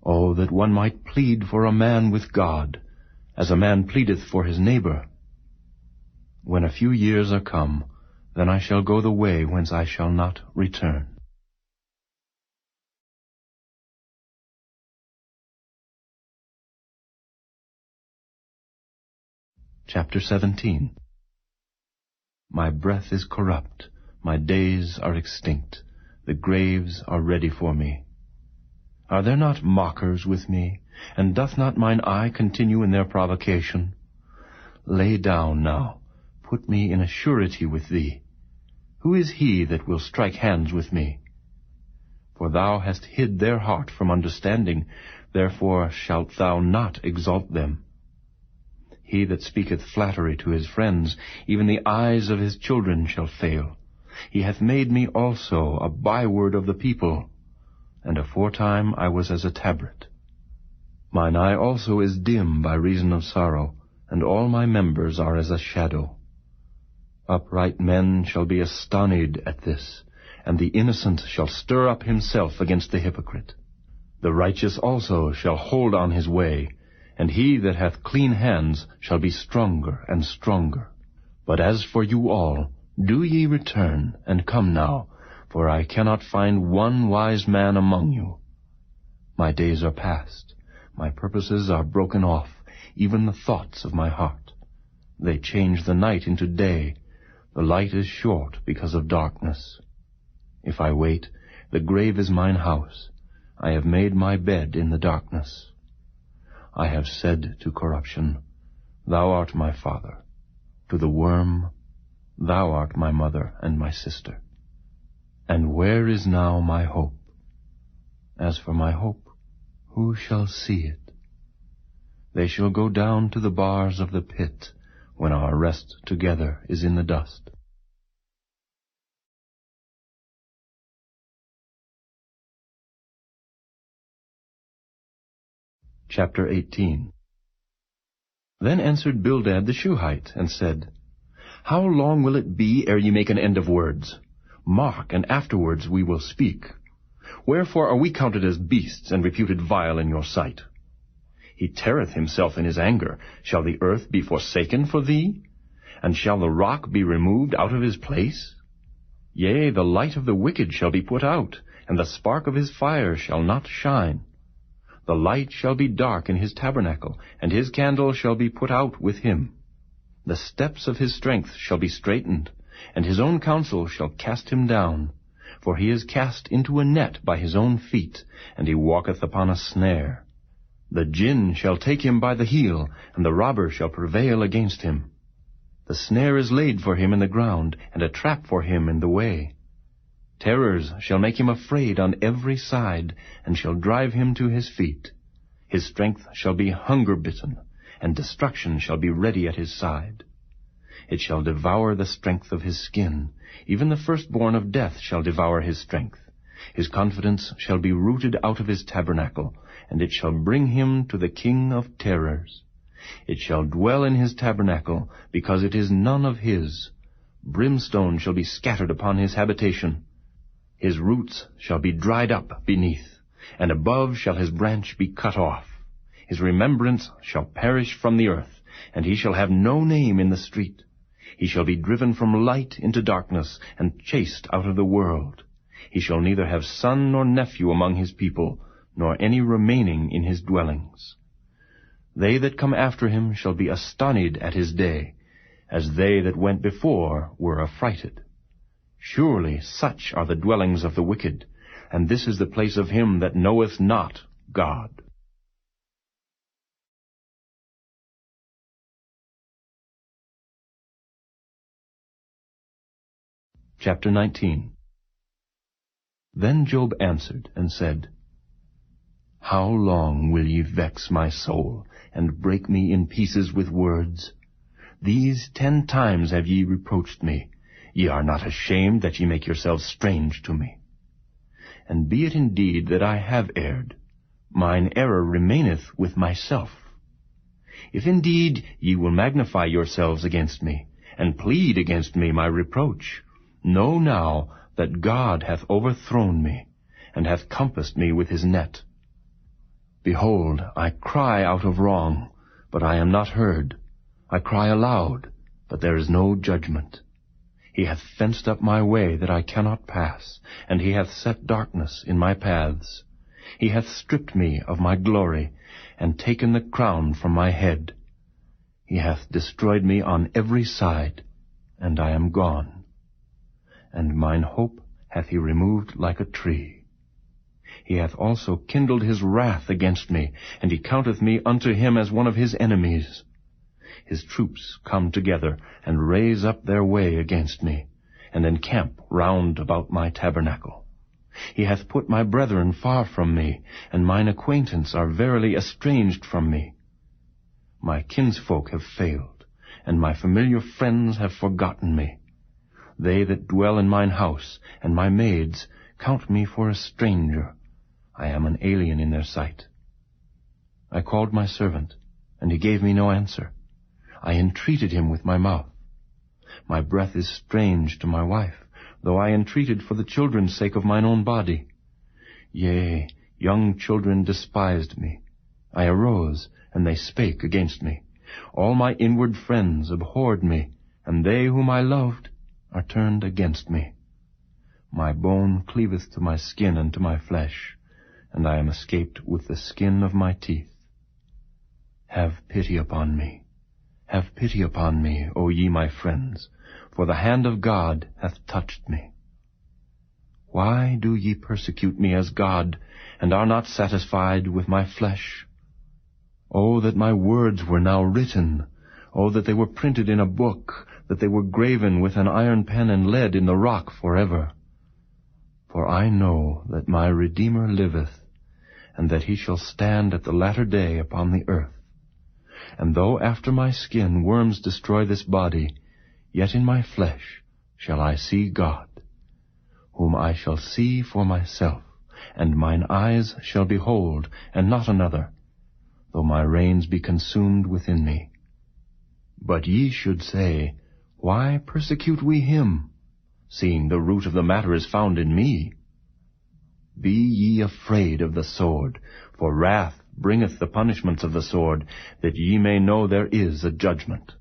Oh, that one might plead for a man with God, as a man pleadeth for his neighbor. When a few years are come, then I shall go the way whence I shall not return. Chapter 17. My breath is corrupt, my days are extinct, the graves are ready for me. Are there not mockers with me, and doth not mine eye continue in their provocation? Lay down now, put me in a surety with thee. Who is he that will strike hands with me? For thou hast hid their heart from understanding, therefore shalt thou not exalt them. He that speaketh flattery to his friends, even the eyes of his children shall fail. He hath made me also a byword of the people, and aforetime I was as a tabret. Mine eye also is dim by reason of sorrow, and all my members are as a shadow. Upright men shall be astonied at this, and the innocent shall stir up himself against the hypocrite. The righteous also shall hold on his way, and he that hath clean hands shall be stronger and stronger. But as for you all, do ye return, and come now, for I cannot find one wise man among you. My days are past, my purposes are broken off, even the thoughts of my heart. They change the night into day, the light is short because of darkness. If I wait, the grave is mine house. I have made my bed in the darkness. I have said to corruption, Thou art my father. To the worm, Thou art my mother and my sister. And where is now my hope? As for my hope, who shall see it? They shall go down to the bars of the pit, when our rest together is in the dust. Chapter 18. Then answered Bildad the Shuhite, and said, How long will it be ere ye make an end of words? Mark, and afterwards we will speak. Wherefore are we counted as beasts, and reputed vile in your sight? He teareth himself in his anger. Shall the earth be forsaken for thee? And shall the rock be removed out of his place? Yea, the light of the wicked shall be put out, and the spark of his fire shall not shine. The light shall be dark in his tabernacle, and his candle shall be put out with him. The steps of his strength shall be straitened, and his own counsel shall cast him down. For he is cast into a net by his own feet, and he walketh upon a snare. The jinn shall take him by the heel, and the robber shall prevail against him. The snare is laid for him in the ground, and a trap for him in the way. Terrors shall make him afraid on every side, and shall drive him to his feet. His strength shall be hunger-bitten, and destruction shall be ready at his side. It shall devour the strength of his skin. Even the firstborn of death shall devour his strength. His confidence shall be rooted out of his tabernacle, and it shall bring him to the king of terrors. It shall dwell in his tabernacle, because it is none of his. Brimstone shall be scattered upon his habitation. His roots shall be dried up beneath, and above shall his branch be cut off. His remembrance shall perish from the earth, and he shall have no name in the street. He shall be driven from light into darkness, and chased out of the world. He shall neither have son nor nephew among his people, nor any remaining in his dwellings. They that come after him shall be astonished at his day, as they that went before were affrighted. Surely such are the dwellings of the wicked, and this is the place of him that knoweth not God. Chapter 19. Then Job answered and said, How long will ye vex my soul, and break me in pieces with words? These 10 times have ye reproached me. Ye are not ashamed that ye make yourselves strange to me. And be it indeed that I have erred, mine error remaineth with myself. If indeed ye will magnify yourselves against me, and plead against me my reproach, know now that God hath overthrown me, and hath compassed me with his net. Behold, I cry out of wrong, but I am not heard. I cry aloud, but there is no judgment. He hath fenced up my way that I cannot pass, and he hath set darkness in my paths. He hath stripped me of my glory, and taken the crown from my head. He hath destroyed me on every side, and I am gone. And mine hope hath he removed like a tree. He hath also kindled his wrath against me, and he counteth me unto him as one of his enemies. His troops come together, and raise up their way against me, and encamp round about my tabernacle. He hath put my brethren far from me, and mine acquaintance are verily estranged from me. My kinsfolk have failed, and my familiar friends have forgotten me. They that dwell in mine house, and my maids, count me for a stranger. I am an alien in their sight. I called my servant, and he gave me no answer. I entreated him with my mouth. My breath is strange to my wife, though I entreated for the children's sake of mine own body. Yea, young children despised me. I arose, and they spake against me. All my inward friends abhorred me, and they whom I loved are turned against me. My bone cleaveth to my skin and to my flesh, and I am escaped with the skin of my teeth. Have pity upon me. Have pity upon me, O ye my friends, for the hand of God hath touched me. Why do ye persecute me as God, and are not satisfied with my flesh? O that my words were now written! O that they were printed in a book, that they were graven with an iron pen and lead in the rock forever. For I know that my Redeemer liveth, and that he shall stand at the latter day upon the earth. And though after my skin worms destroy this body, yet in my flesh shall I see God, whom I shall see for myself, and mine eyes shall behold, and not another, though my reins be consumed within me. But ye should say, Why persecute we him, seeing the root of the matter is found in me? Be ye afraid of the sword, for wrath bringeth the punishments of the sword, that ye may know there is a judgment.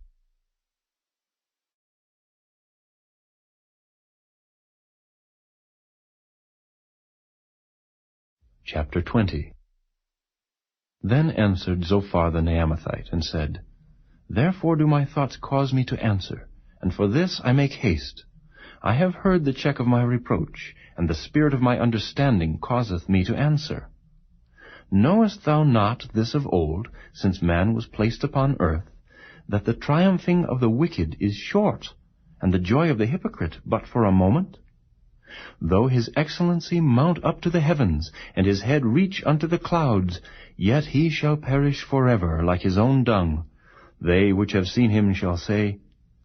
Chapter 20. Then answered Zophar the Naamathite, and said, Therefore do my thoughts cause me to answer, and for this I make haste. I have heard the check of my reproach, and the spirit of my understanding causeth me to answer. Knowest thou not this of old, since man was placed upon earth, that the triumphing of the wicked is short, and the joy of the hypocrite but for a moment? Though his excellency mount up to the heavens, and his head reach unto the clouds, yet he shall perish forever like his own dung. They which have seen him shall say,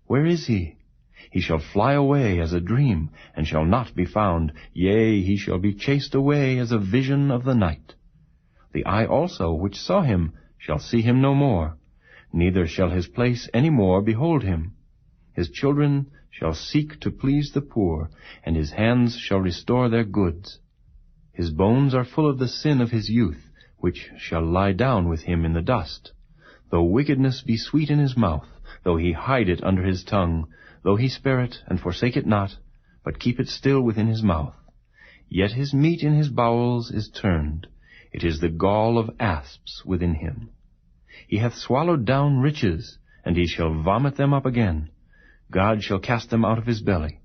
Where is he? He shall fly away as a dream, and shall not be found. Yea, he shall be chased away as a vision of the night. The eye also which saw him shall see him no more, neither shall his place any more behold him. His children shall seek to please the poor, and his hands shall restore their goods. His bones are full of the sin of his youth, which shall lie down with him in the dust. Though wickedness be sweet in his mouth, though he hide it under his tongue, though he spare it and forsake it not, but keep it still within his mouth, yet his meat in his bowels is turned. It is the gall of asps within him. He hath swallowed down riches, and he shall vomit them up again. God shall cast them out of his belly.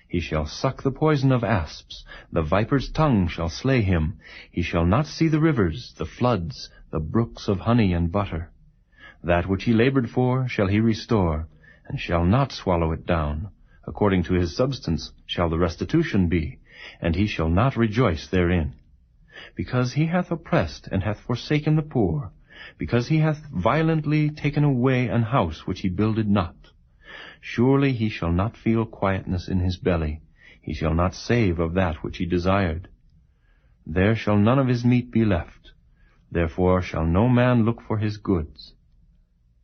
He shall suck the poison of asps. The viper's tongue shall slay him. He shall not see the rivers, the floods, the brooks of honey and butter. That which he labored for shall he restore, and shall not swallow it down. According to his substance shall the restitution be, and he shall not rejoice therein. Because he hath oppressed and hath forsaken the poor, because he hath violently taken away an house which he builded not. Surely he shall not feel quietness in his belly. He shall not save of that which he desired. There shall none of his meat be left. Therefore shall no man look for his goods.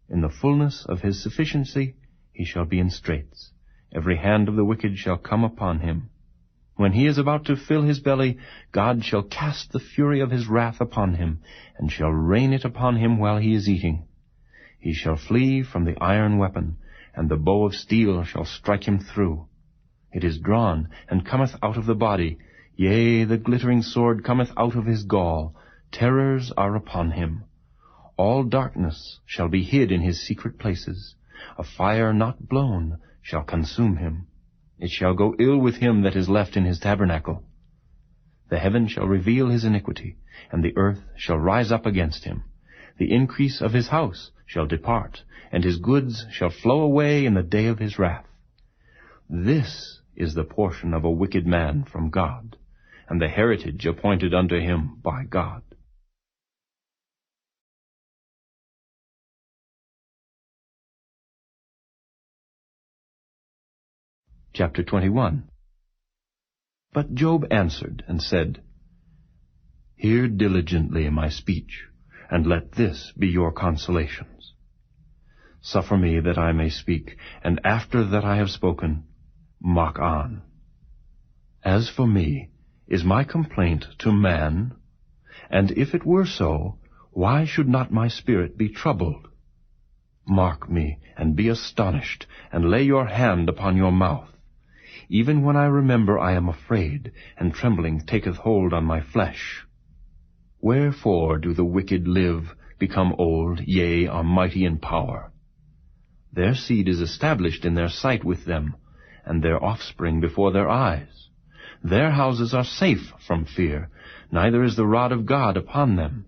In the fullness of his sufficiency he shall be in straits. Every hand of the wicked shall come upon him. When he is about to fill his belly, God shall cast the fury of his wrath upon him, and shall rain it upon him while he is eating. He shall flee from the iron weapon, and the bow of steel shall strike him through. It is drawn, and cometh out of the body. Yea, the glittering sword cometh out of his gall. Terrors are upon him. All darkness shall be hid in his secret places. A fire not blown shall consume him. It shall go ill with him that is left in his tabernacle. The heaven shall reveal his iniquity, and the earth shall rise up against him. The increase of his house shall depart, and his goods shall flow away in the day of his wrath. This is the portion of a wicked man from God, and the heritage appointed unto him by God. Chapter 21. But Job answered and said, Hear diligently my speech, and let this be your consolations. Suffer me that I may speak, and after that I have spoken, mock on. As for me, is my complaint to man? And if it were so, why should not my spirit be troubled? Mark me, and be astonished, and lay your hand upon your mouth. Even when I remember I am afraid, and trembling taketh hold on my flesh. Wherefore do the wicked live, become old, yea, are mighty in power? Their seed is established in their sight with them, and their offspring before their eyes. Their houses are safe from fear, neither is the rod of God upon them.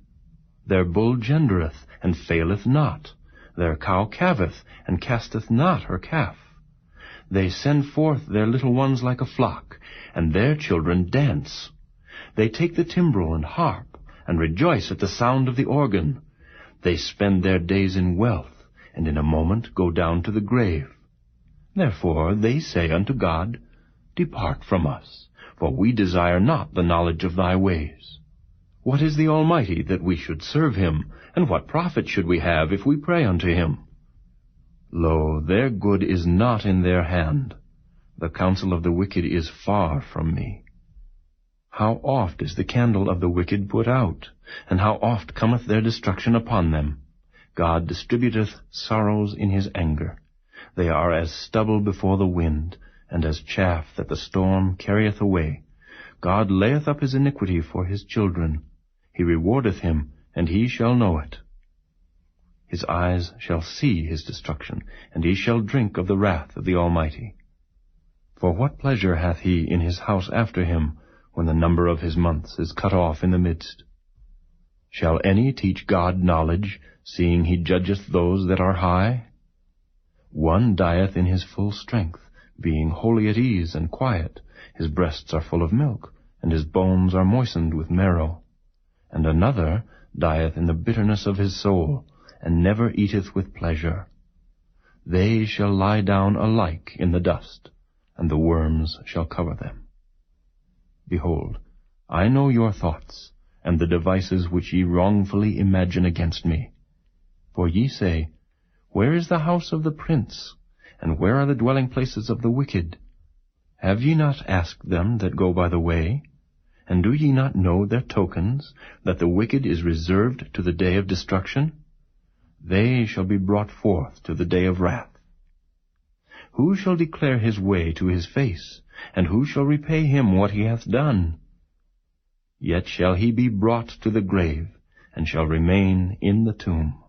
Their bull gendereth, and faileth not. Their cow calveth, and casteth not her calf. They send forth their little ones like a flock, and their children dance. They take the timbrel and harp, and rejoice at the sound of the organ. They spend their days in wealth, and in a moment go down to the grave. Therefore they say unto God, Depart from us, for we desire not the knowledge of thy ways. What is the Almighty that we should serve him, and what profit should we have if we pray unto him? Lo, their good is not in their hand. The counsel of the wicked is far from me. How oft is the candle of the wicked put out, and how oft cometh their destruction upon them? God distributeth sorrows in his anger. They are as stubble before the wind, and as chaff that the storm carrieth away. God layeth up his iniquity for his children. He rewardeth him, and he shall know it. His eyes shall see his destruction, and he shall drink of the wrath of the Almighty. For what pleasure hath he in his house after him, when the number of his months is cut off in the midst? Shall any teach God knowledge, seeing he judgeth those that are high? One dieth in his full strength, being wholly at ease and quiet. His breasts are full of milk, and his bones are moistened with marrow. And another dieth in the bitterness of his soul, and never eateth with pleasure. They shall lie down alike in the dust, and the worms shall cover them. Behold, I know your thoughts, and the devices which ye wrongfully imagine against me. For ye say, Where is the house of the prince? And where are the dwelling places of the wicked? Have ye not asked them that go by the way? And do ye not know their tokens, that the wicked is reserved to the day of destruction? They shall be brought forth to the day of wrath. Who shall declare his way to his face, and who shall repay him what he hath done? Yet shall he be brought to the grave, and shall remain in the tomb.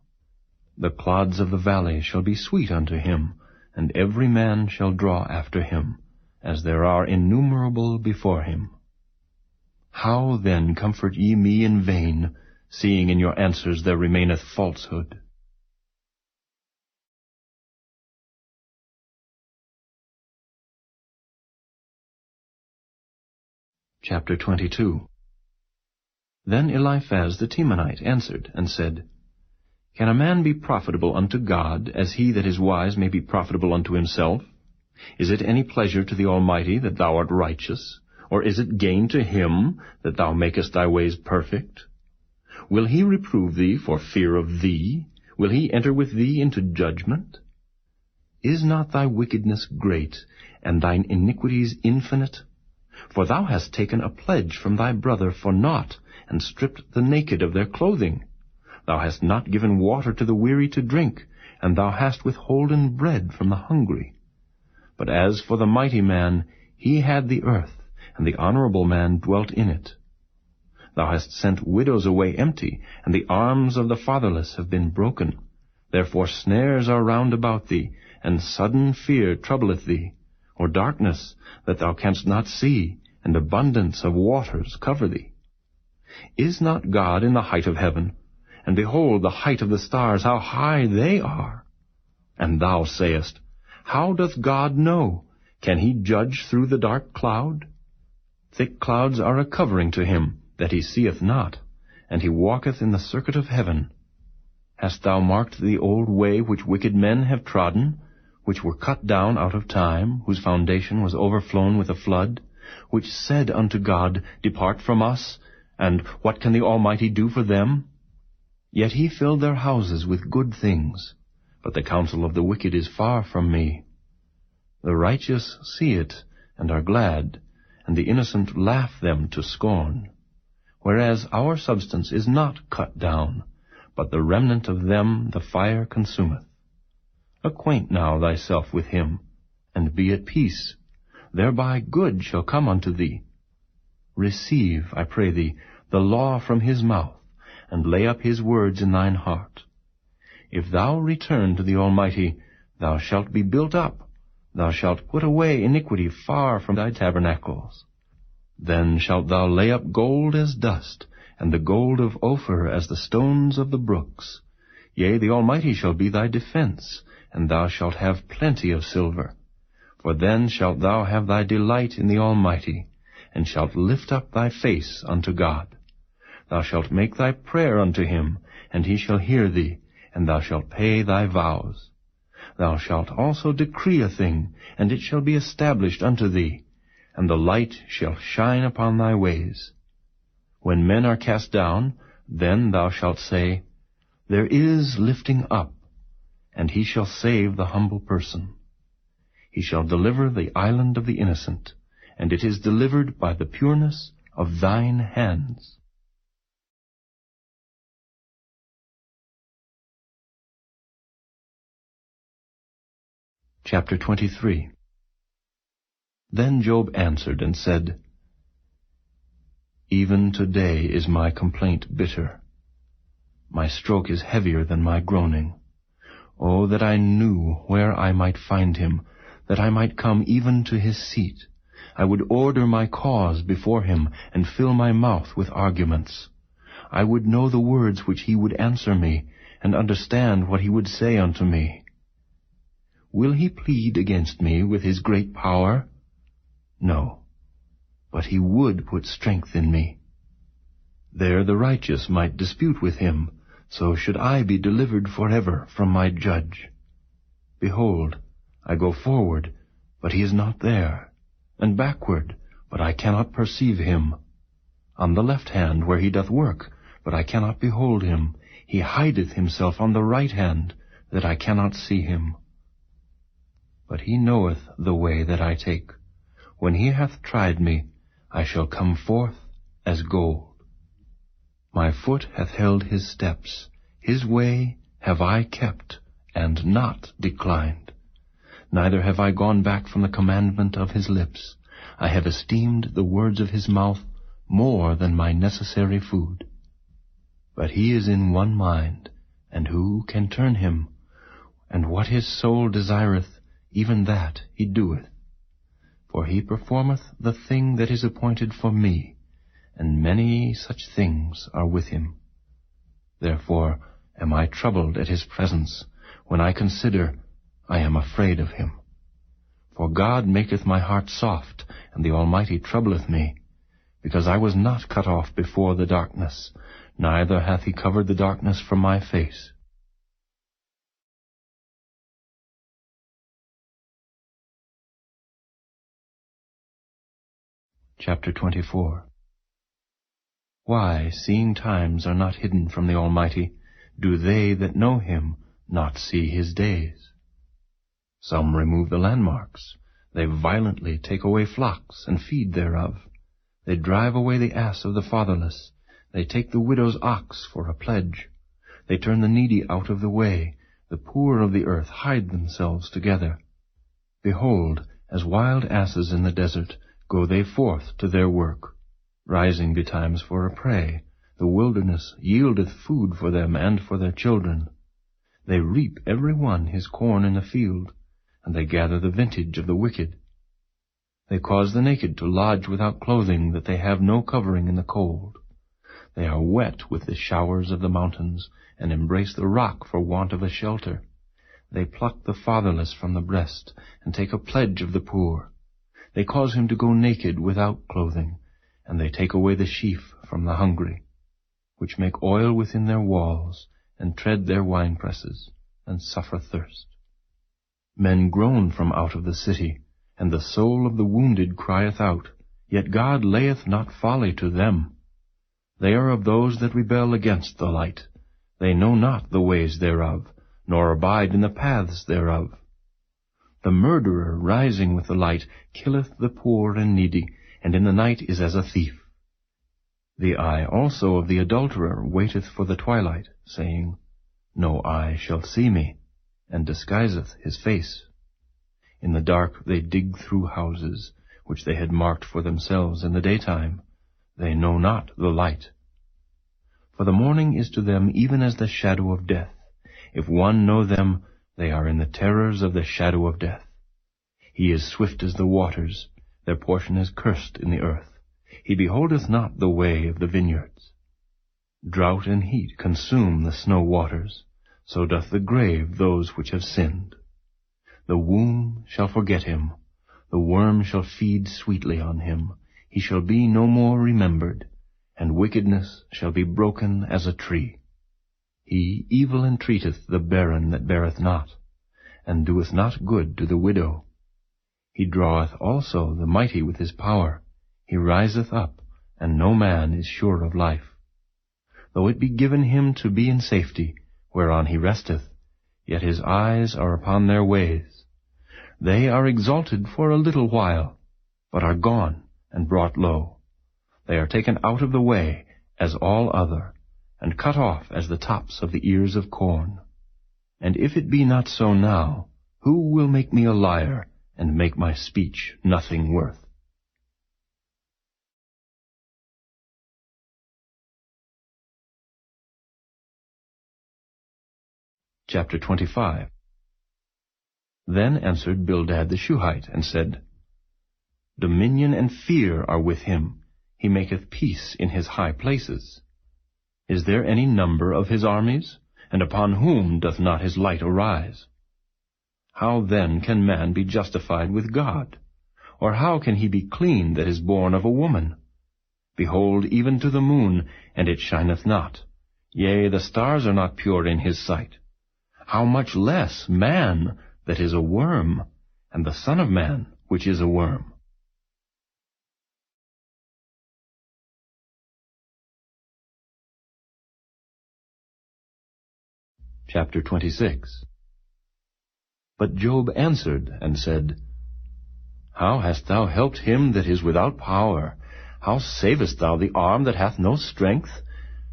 The clods of the valley shall be sweet unto him, and every man shall draw after him, as there are innumerable before him. How then comfort ye me in vain, seeing in your answers there remaineth falsehood? Chapter 22. Then Eliphaz the Temanite answered and said, Can a man be profitable unto God, as he that is wise may be profitable unto himself? Is it any pleasure to the Almighty that thou art righteous? Or is it gain to him that thou makest thy ways perfect? Will he reprove thee for fear of thee? Will he enter with thee into judgment? Is not thy wickedness great, and thine iniquities infinite? For thou hast taken a pledge from thy brother for naught, and stripped the naked of their clothing. Thou hast not given water to the weary to drink, and thou hast withholden bread from the hungry. But as for the mighty man, he had the earth, and the honorable man dwelt in it. Thou hast sent widows away empty, and the arms of the fatherless have been broken. Therefore snares are round about thee, and sudden fear troubleth thee, or darkness that thou canst not see, and abundance of waters cover thee. Is not God in the height of heaven? And behold, the height of the stars, how high they are! And thou sayest, How doth God know? Can he judge through the dark cloud? Thick clouds are a covering to him, that he seeth not, and he walketh in the circuit of heaven. Hast thou marked the old way which wicked men have trodden, which were cut down out of time, whose foundation was overflown with a flood, which said unto God, Depart from us, and what can the Almighty do for them? Yet he filled their houses with good things, but the counsel of the wicked is far from me. The righteous see it, and are glad, and the innocent laugh them to scorn. Whereas our substance is not cut down, but the remnant of them the fire consumeth. Acquaint now thyself with him, and be at peace. Thereby good shall come unto thee. Receive, I pray thee, the law from his mouth, and lay up his words in thine heart. If thou return to the Almighty, thou shalt be built up. Thou shalt put away iniquity far from thy tabernacles. Then shalt thou lay up gold as dust, and the gold of Ophir as the stones of the brooks. Yea, the Almighty shall be thy defense, and thou shalt have plenty of silver. For then shalt thou have thy delight in the Almighty, and shalt lift up thy face unto God. Thou shalt make thy prayer unto him, and he shall hear thee, and thou shalt pay thy vows. Thou shalt also decree a thing, and it shall be established unto thee, and the light shall shine upon thy ways. When men are cast down, then thou shalt say, There is lifting up, and he shall save the humble person. He shall deliver the island of the innocent, and it is delivered by the pureness of thine hands. Chapter 23. Then Job answered and said, Even today is my complaint bitter. My stroke is heavier than my groaning. Oh, that I knew where I might find him, that I might come even to his seat. I would order my cause before him, and fill my mouth with arguments. I would know the words which he would answer me, and understand what he would say unto me. will he plead against me with his great power? No, but he would put strength in me. There the righteous might dispute with him, so should I be delivered forever from my judge. Behold, I go forward, but he is not there, and backward, but I cannot perceive him. On the left hand where he doth work, but I cannot behold him. He hideth himself on the right hand, that I cannot see him. But he knoweth the way that I take. When he hath tried me, I shall come forth as gold. My foot hath held his steps, his way have I kept, and not declined. Neither have I gone back from the commandment of his lips. I have esteemed the words of his mouth more than my necessary food. But he is in one mind, and who can turn him? And what his soul desireth, even that he doeth. For he performeth the thing that is appointed for me, and many such things are with him. Therefore am I troubled at his presence. When I consider, I am afraid of him. For God maketh my heart soft, and the Almighty troubleth me, because I was not cut off before the darkness, neither hath he covered the darkness from my face. Chapter 24. Why, seeing times are not hidden from the Almighty, do they that know him not see his days? Some remove the landmarks. They violently take away flocks, and feed thereof. They drive away the ass of the fatherless. They take the widow's ox for a pledge. They turn the needy out of the way. The poor of the earth hide themselves together. Behold, as wild asses in the desert, go they forth to their work. Rising betimes for a prey, the wilderness yieldeth food for them and for their children. They reap every one his corn in the field, and they gather the vintage of the wicked. They cause the naked to lodge without clothing, that they have no covering in the cold. They are wet with the showers of the mountains, and embrace the rock for want of a shelter. They pluck the fatherless from the breast, and take a pledge of the poor. They cause him to go naked without clothing, and they take away the sheaf from the hungry, which make oil within their walls, and tread their winepresses, and suffer thirst. Men groan from out of the city, and the soul of the wounded crieth out, yet God layeth not folly to them. They are of those that rebel against the light. They know not the ways thereof, nor abide in the paths thereof. The murderer rising with the light killeth the poor and needy, and in the night is as a thief. The eye also of the adulterer waiteth for the twilight, saying, No eye shall see me, and disguiseth his face. In the dark they dig through houses, which they had marked for themselves in the daytime. They know not the light. For the morning is to them even as the shadow of death. If one know them, they are in the terrors of the shadow of death. He is swift as the waters, their portion is cursed in the earth. He beholdeth not the way of the vineyards. Drought and heat consume the snow waters, so doth the grave those which have sinned. The womb shall forget him, the worm shall feed sweetly on him. He shall be no more remembered, and wickedness shall be broken as a tree. He evil entreateth the barren that beareth not, and doeth not good to the widow. He draweth also the mighty with his power. He riseth up, and no man is sure of life. Though it be given him to be in safety, whereon he resteth, yet his eyes are upon their ways. They are exalted for a little while, but are gone and brought low. They are taken out of the way as all other, and cut off as the tops of the ears of corn. And if it be not so now, who will make me a liar, and make my speech nothing worth? Chapter 25. Then answered Bildad the Shuhite, and said, Dominion and fear are with him. He maketh peace in his high places. Is there any number of his armies? And upon whom doth not his light arise? How then can man be justified with God? Or how can he be clean that is born of a woman? Behold, even to the moon, and it shineth not. Yea, the stars are not pure in his sight. How much less man that is a worm, and the Son of Man which is a worm? Chapter 26. But Job answered and said, How hast thou helped him that is without power? How savest thou the arm that hath no strength?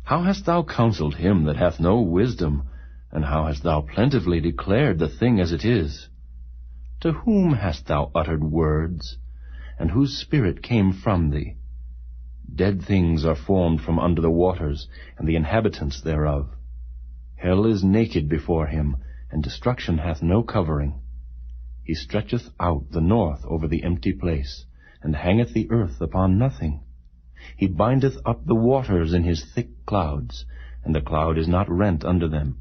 How hast thou counseled him that hath no wisdom? And how hast thou plentifully declared the thing as it is? To whom hast thou uttered words? And whose spirit came from thee? Dead things are formed from under the waters, and the inhabitants thereof. Hell is naked before him, and destruction hath no covering. He stretcheth out the north over the empty place, and hangeth the earth upon nothing. He bindeth up the waters in his thick clouds, and the cloud is not rent under them.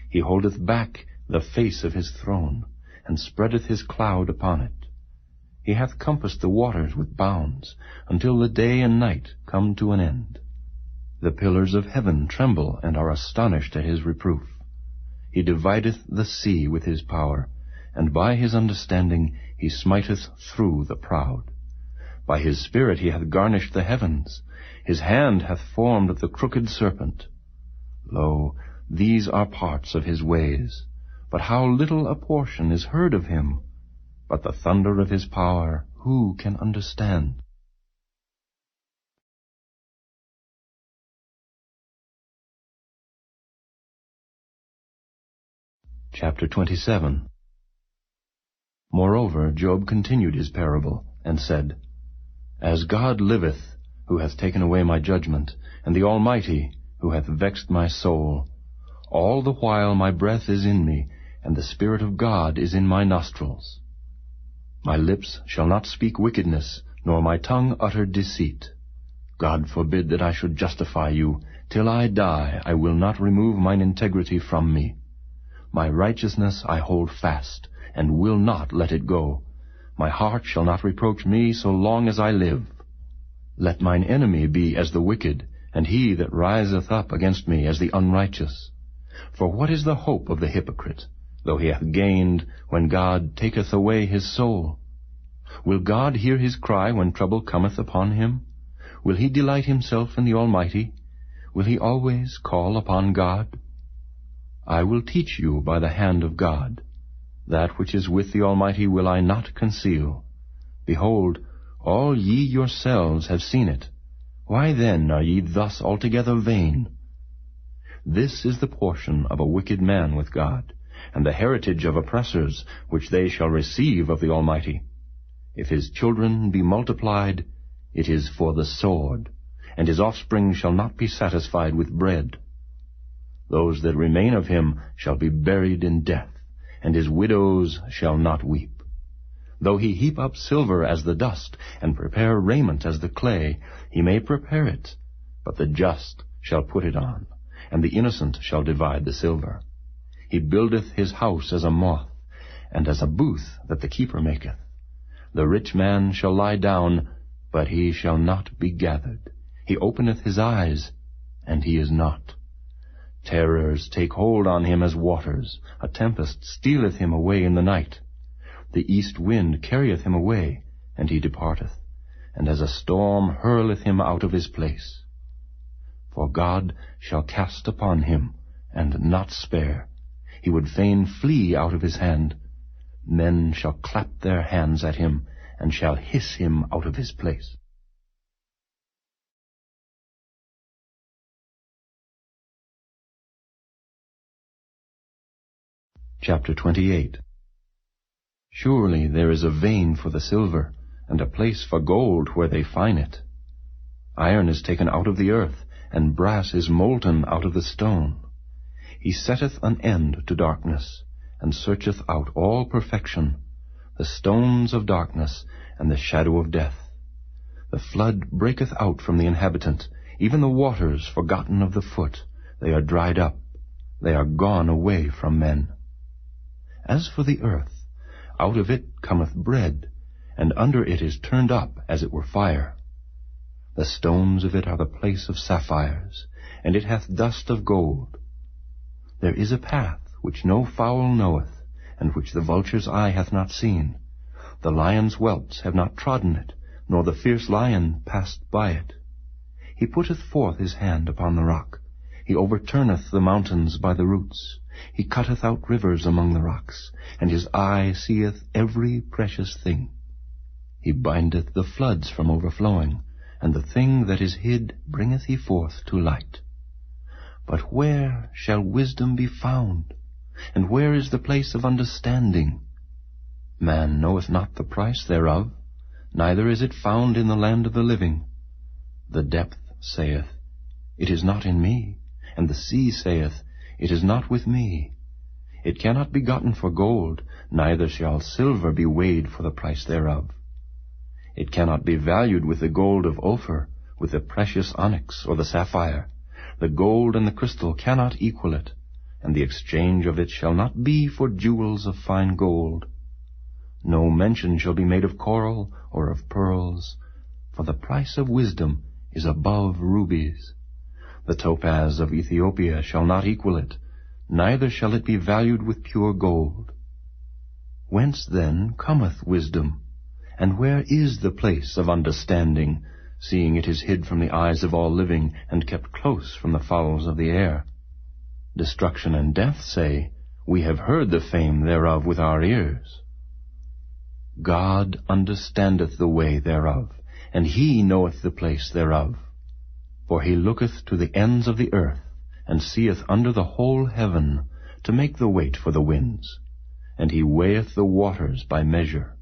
He holdeth back the face of his throne, and spreadeth his cloud upon it. He hath compassed the waters with bounds, until the day and night come to an end. The pillars of heaven tremble and are astonished at his reproof. He divideth the sea with his power, and by his understanding he smiteth through the proud. By his spirit he hath garnished the heavens. His hand hath formed the crooked serpent. Lo, these are parts of his ways. But how little a portion is heard of him! But the thunder of his power who can understand? Chapter 27. Moreover, Job continued his parable, and said, As God liveth, who hath taken away my judgment, and the Almighty, who hath vexed my soul, all the while my breath is in me, and the Spirit of God is in my nostrils. My lips shall not speak wickedness, nor my tongue utter deceit. God forbid that I should justify you. Till I die I will not remove mine integrity from me. My righteousness I hold fast, and will not let it go. My heart shall not reproach me so long as I live. Let mine enemy be as the wicked, and he that riseth up against me as the unrighteous. For what is the hope of the hypocrite, though he hath gained, when God taketh away his soul? Will God hear his cry when trouble cometh upon him? Will he delight himself in the Almighty? Will he always call upon God? I will teach you by the hand of God. That which is with the Almighty will I not conceal. Behold, all ye yourselves have seen it. Why then are ye thus altogether vain? This is the portion of a wicked man with God, and the heritage of oppressors, which they shall receive of the Almighty. If his children be multiplied, it is for the sword, and his offspring shall not be satisfied with bread. Those that remain of him shall be buried in death, and his widows shall not weep. Though he heap up silver as the dust, and prepare raiment as the clay, he may prepare it, but the just shall put it on, and the innocent shall divide the silver. He buildeth his house as a moth, and as a booth that the keeper maketh. The rich man shall lie down, but he shall not be gathered. He openeth his eyes, and he is not. Terrors take hold on him as waters. A tempest stealeth him away in the night. The east wind carrieth him away, and he departeth, and as a storm hurleth him out of his place. For God shall cast upon him, and not spare. He would fain flee out of his hand. Men shall clap their hands at him, and shall hiss him out of his place. Chapter 28. Surely there is a vein for the silver, and a place for gold where they fine it. Iron is taken out of the earth, and brass is molten out of the stone. He setteth an end to darkness, and searcheth out all perfection, the stones of darkness, and the shadow of death. The flood breaketh out from the inhabitant, even the waters forgotten of the foot. They are dried up, they are gone away from men. As for the earth, out of it cometh bread, and under it is turned up as it were fire. The stones of it are the place of sapphires, and it hath dust of gold. There is a path which no fowl knoweth, and which the vulture's eye hath not seen. The lion's whelps have not trodden it, nor the fierce lion passed by it. He putteth forth his hand upon the rock. He overturneth the mountains by the roots. He cutteth out rivers among the rocks, and his eye seeth every precious thing. He bindeth the floods from overflowing, and the thing that is hid bringeth he forth to light. But where shall wisdom be found? And where is the place of understanding? Man knoweth not the price thereof, neither is it found in the land of the living. The depth saith, It is not in me, and the sea saith, It is not with me. It cannot be gotten for gold, neither shall silver be weighed for the price thereof. It cannot be valued with the gold of Ophir, with the precious onyx or the sapphire. The gold and the crystal cannot equal it, and the exchange of it shall not be for jewels of fine gold. No mention shall be made of coral or of pearls, for the price of wisdom is above rubies. The topaz of Ethiopia shall not equal it, neither shall it be valued with pure gold. Whence then cometh wisdom? And where is the place of understanding, seeing it is hid from the eyes of all living, and kept close from the fowls of the air? Destruction and death say, We have heard the fame thereof with our ears. God understandeth the way thereof, and he knoweth the place thereof. For he looketh to the ends of the earth, and seeth under the whole heaven, to make the weight for the winds. And he weigheth the waters by measure.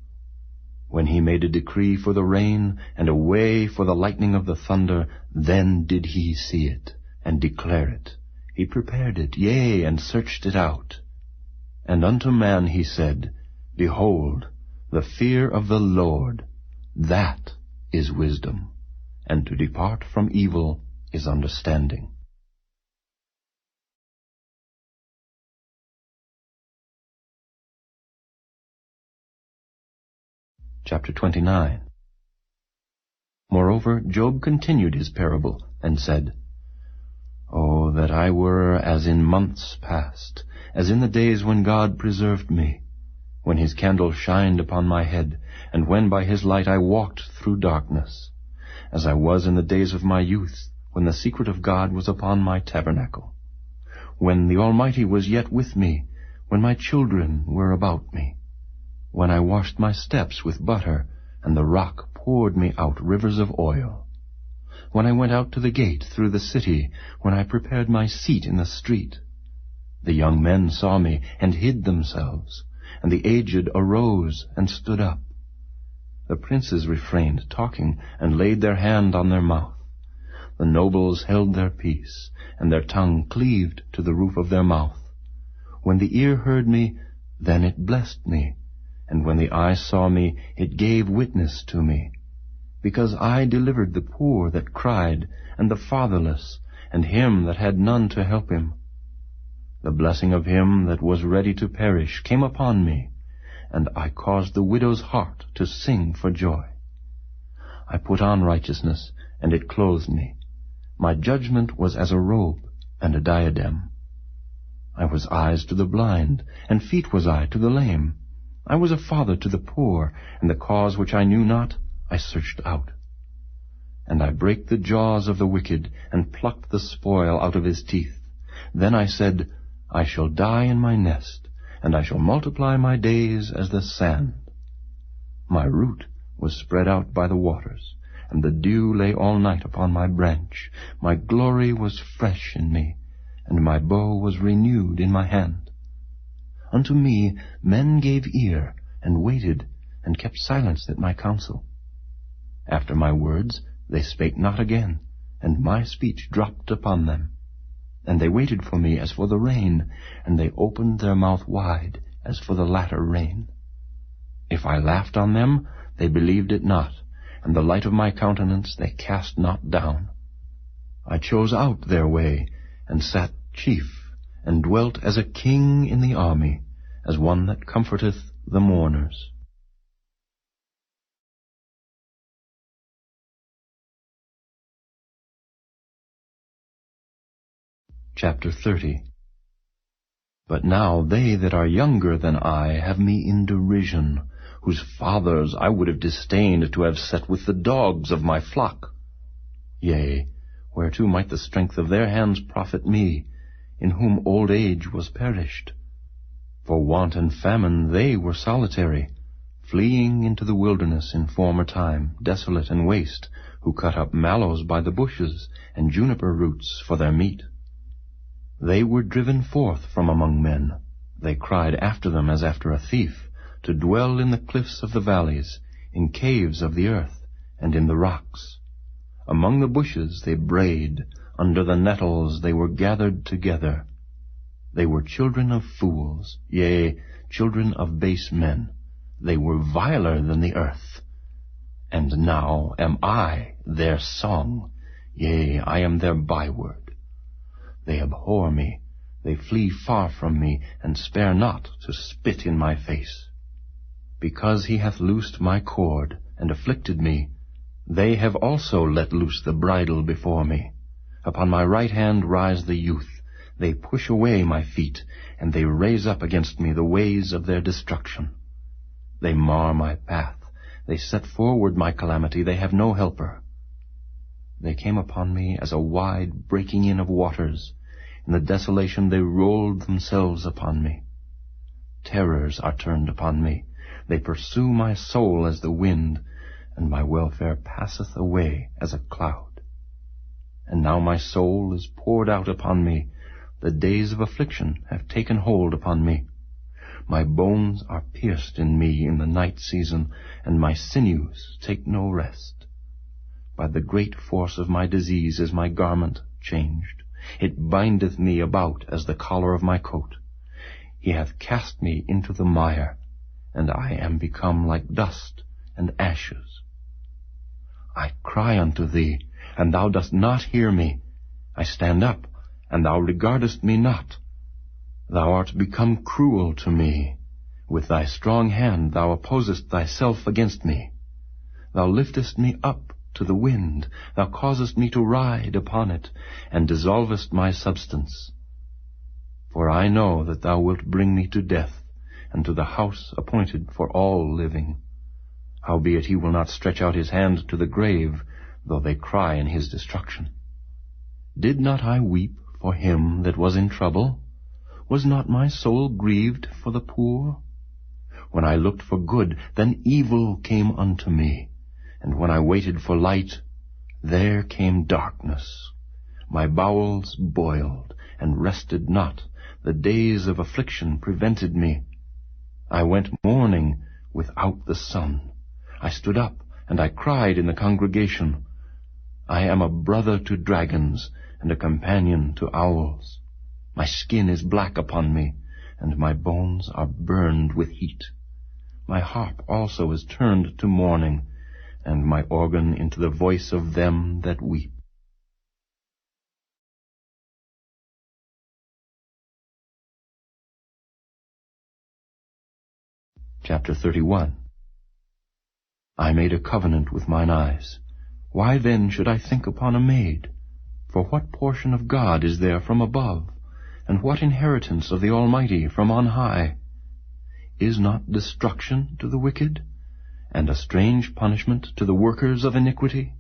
When he made a decree for the rain, and a way for the lightning of the thunder, then did he see it, and declare it. He prepared it, yea, and searched it out. And unto man he said, Behold, the fear of the Lord, that is wisdom, and to depart from evil is understanding. Chapter 29. Moreover, Job continued his parable, and said, O that I were as in months past, as in the days when God preserved me, when his candle shined upon my head, and when by his light I walked through darkness, as I was in the days of my youth, when the secret of God was upon my tabernacle, when the Almighty was yet with me, when my children were about me, when I washed my steps with butter, and the rock poured me out rivers of oil, when I went out to the gate through the city, when I prepared my seat in the street. The young men saw me, and hid themselves, and the aged arose and stood up. The princes refrained talking, and laid their hand on their mouth. The nobles held their peace, and their tongue cleaved to the roof of their mouth. When the ear heard me, then it blessed me, and when the eye saw me, it gave witness to me. Because I delivered the poor that cried, and the fatherless, and him that had none to help him. The blessing of him that was ready to perish came upon me, and I caused the widow's heart to sing for joy. I put on righteousness, and it clothed me. My judgment was as a robe and a diadem. I was eyes to the blind, and feet was I to the lame. I was a father to the poor, and the cause which I knew not I searched out. And I brake the jaws of the wicked, and plucked the spoil out of his teeth. Then I said, I shall die in my nest, and I shall multiply my days as the sand. My root was spread out by the waters, and the dew lay all night upon my branch. My glory was fresh in me, and my bow was renewed in my hand. Unto me men gave ear, and waited, and kept silence at my counsel. After my words they spake not again, and my speech dropped upon them. And they waited for me as for the rain, and they opened their mouth wide as for the latter rain. If I laughed on them, they believed it not, and the light of my countenance they cast not down. I chose out their way, and sat chief, and dwelt as a king in the army, as one that comforteth the mourners. Chapter 30. But now they that are younger than I have me in derision, whose fathers I would have disdained to have set with the dogs of my flock. Yea, whereto might the strength of their hands profit me, in whom old age was perished? For want and famine they were solitary, fleeing into the wilderness in former time, desolate and waste, who cut up mallows by the bushes, and juniper roots for their meat. They were driven forth from among men. They cried after them as after a thief, to dwell in the cliffs of the valleys, in caves of the earth, and in the rocks. Among the bushes they brayed, under the nettles they were gathered together. They were children of fools, yea, children of base men. They were viler than the earth. And now am I their song, yea, I am their byword. They abhor me, they flee far from me, and spare not to spit in my face. Because he hath loosed my cord, and afflicted me, they have also let loose the bridle before me. Upon my right hand rise the youth. They push away my feet, and they raise up against me the ways of their destruction. They mar my path. They set forward my calamity. They have no helper. They came upon me as a wide breaking in of waters. In the desolation they rolled themselves upon me. Terrors are turned upon me. They pursue my soul as the wind, and my welfare passeth away as a cloud. And now my soul is poured out upon me. The days of affliction have taken hold upon me. My bones are pierced in me in the night season, and my sinews take no rest. By the great force of my disease is my garment changed. It bindeth me about as the collar of my coat. He hath cast me into the mire, and I am become like dust and ashes. I cry unto thee, and thou dost not hear me. I stand up, and thou regardest me not. Thou art become cruel to me. With thy strong hand thou opposest thyself against me. Thou liftest me up to the wind. Thou causest me to ride upon it, and dissolvest my substance. For I know that thou wilt bring me to death, and to the house appointed for all living. Howbeit he will not stretch out his hand to the grave, though they cry in his destruction. Did not I weep for him that was in trouble? Was not my soul grieved for the poor? When I looked for good, then evil came unto me. And when I waited for light, there came darkness. My bowels boiled, and rested not. The days of affliction prevented me. I went mourning without the sun. I stood up, and I cried in the congregation. I am a brother to dragons, and a companion to owls. My skin is black upon me, and my bones are burned with heat. My harp also is turned to mourning, and my organ into the voice of them that weep. Chapter 31. I made a covenant with mine eyes. Why then should I think upon a maid? For what portion of God is there from above, and what inheritance of the Almighty from on high? Is not destruction to the wicked, and a strange punishment to the workers of iniquity?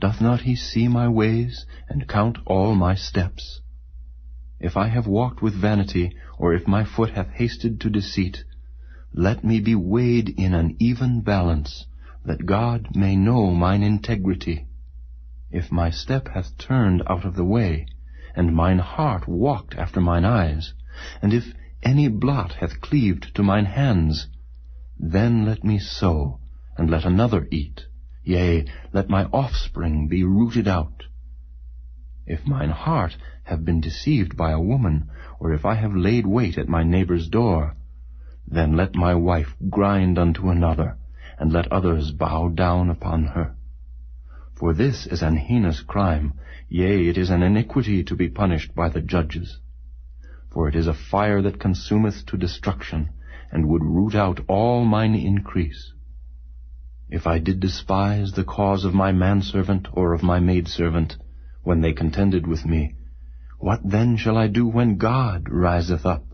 Doth not he see my ways, and count all my steps? If I have walked with vanity, or if my foot hath hasted to deceit, let me be weighed in an even balance, that God may know mine integrity. If my step hath turned out of the way, and mine heart walked after mine eyes, and if any blot hath cleaved to mine hands, then let me sow, and let another eat. Yea, let my offspring be rooted out. If mine heart have been deceived by a woman, or if I have laid wait at my neighbor's door, then let my wife grind unto another, and let others bow down upon her. For this is an heinous crime, yea, it is an iniquity to be punished by the judges. For it is a fire that consumeth to destruction, and would root out all mine increase. If I did despise the cause of my manservant or of my maidservant, when they contended with me, what then shall I do when God riseth up?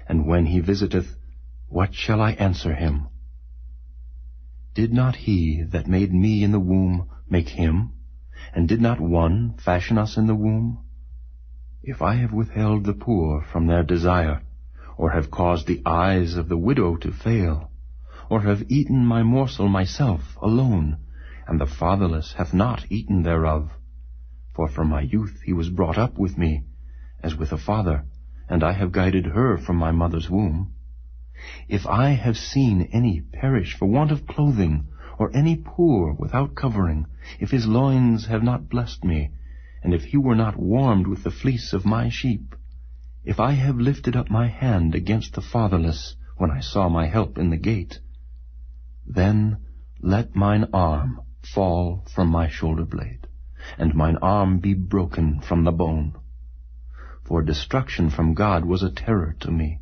And when he visiteth, what shall I answer him? Did not he that made me in the womb make him? And did not one fashion us in the womb? If I have withheld the poor from their desire, or have caused the eyes of the widow to fail, or have eaten my morsel myself alone, and the fatherless hath not eaten thereof, for from my youth he was brought up with me, as with a father, and I have guided her from my mother's womb. If I have seen any perish for want of clothing, or any poor without covering, if his loins have not blessed me, and if he were not warmed with the fleece of my sheep, if I have lifted up my hand against the fatherless, when I saw my help in the gate, then let mine arm fall from my shoulder blade, and mine arm be broken from the bone. For destruction from God was a terror to me,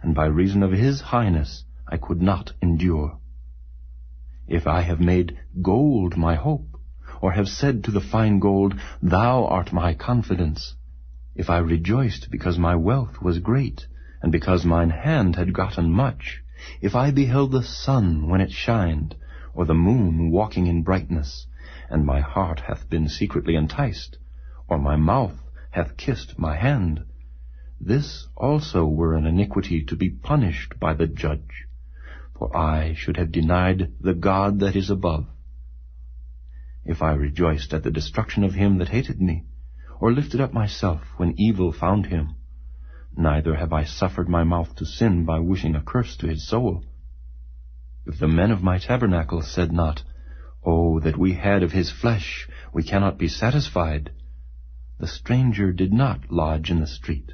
and by reason of his highness I could not endure. If I have made gold my hope, or have said to the fine gold, Thou art my confidence, if I rejoiced because my wealth was great, and because mine hand had gotten much, if I beheld the sun when it shined, or the moon walking in brightness, and my heart hath been secretly enticed, or my mouth hath kissed my hand, this also were an iniquity to be punished by the judge, for I should have denied the God that is above. If I rejoiced at the destruction of him that hated me, or lifted up myself when evil found him, neither have I suffered my mouth to sin by wishing a curse to his soul. If the men of my tabernacle said not, Oh, that we had of his flesh, we cannot be satisfied, the stranger did not lodge in the street,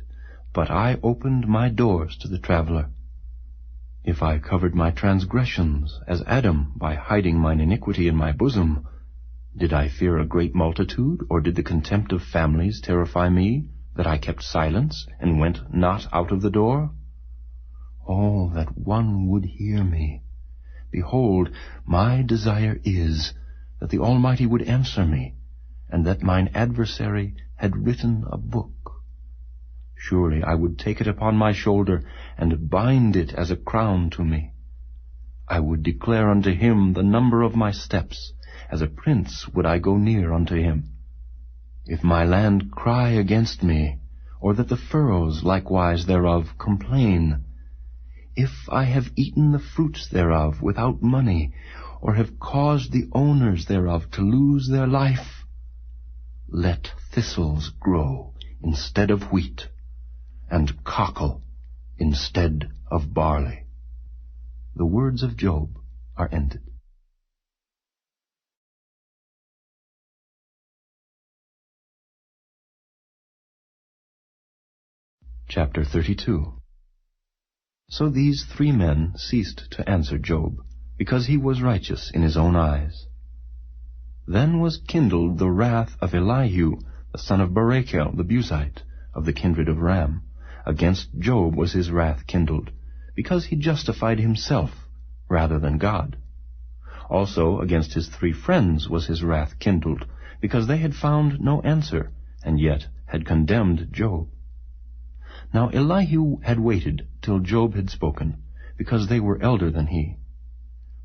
but I opened my doors to the traveler. If I covered my transgressions, as Adam, by hiding mine iniquity in my bosom, did I fear a great multitude, or did the contempt of families terrify me, that I kept silence, and went not out of the door? Oh, that one would hear me! Behold, my desire is, that the Almighty would answer me, and that mine adversary had written a book. Surely I would take it upon my shoulder, and bind it as a crown to me. I would declare unto him the number of my steps, as a prince would I go near unto him. If my land cry against me, or that the furrows likewise thereof complain, if I have eaten the fruits thereof without money, or have caused the owners thereof to lose their life, let thistles grow instead of wheat, and cockle instead of barley. The words of Job are ended. Chapter 32. So these 3 men ceased to answer Job, because he was righteous in his own eyes. Then was kindled the wrath of Elihu, the son of Barachel the Buzite, of the kindred of Ram. Against Job was his wrath kindled, because he justified himself rather than God. Also against his 3 friends was his wrath kindled, because they had found no answer, and yet had condemned Job. Now Elihu had waited till Job had spoken, because they were elder than he.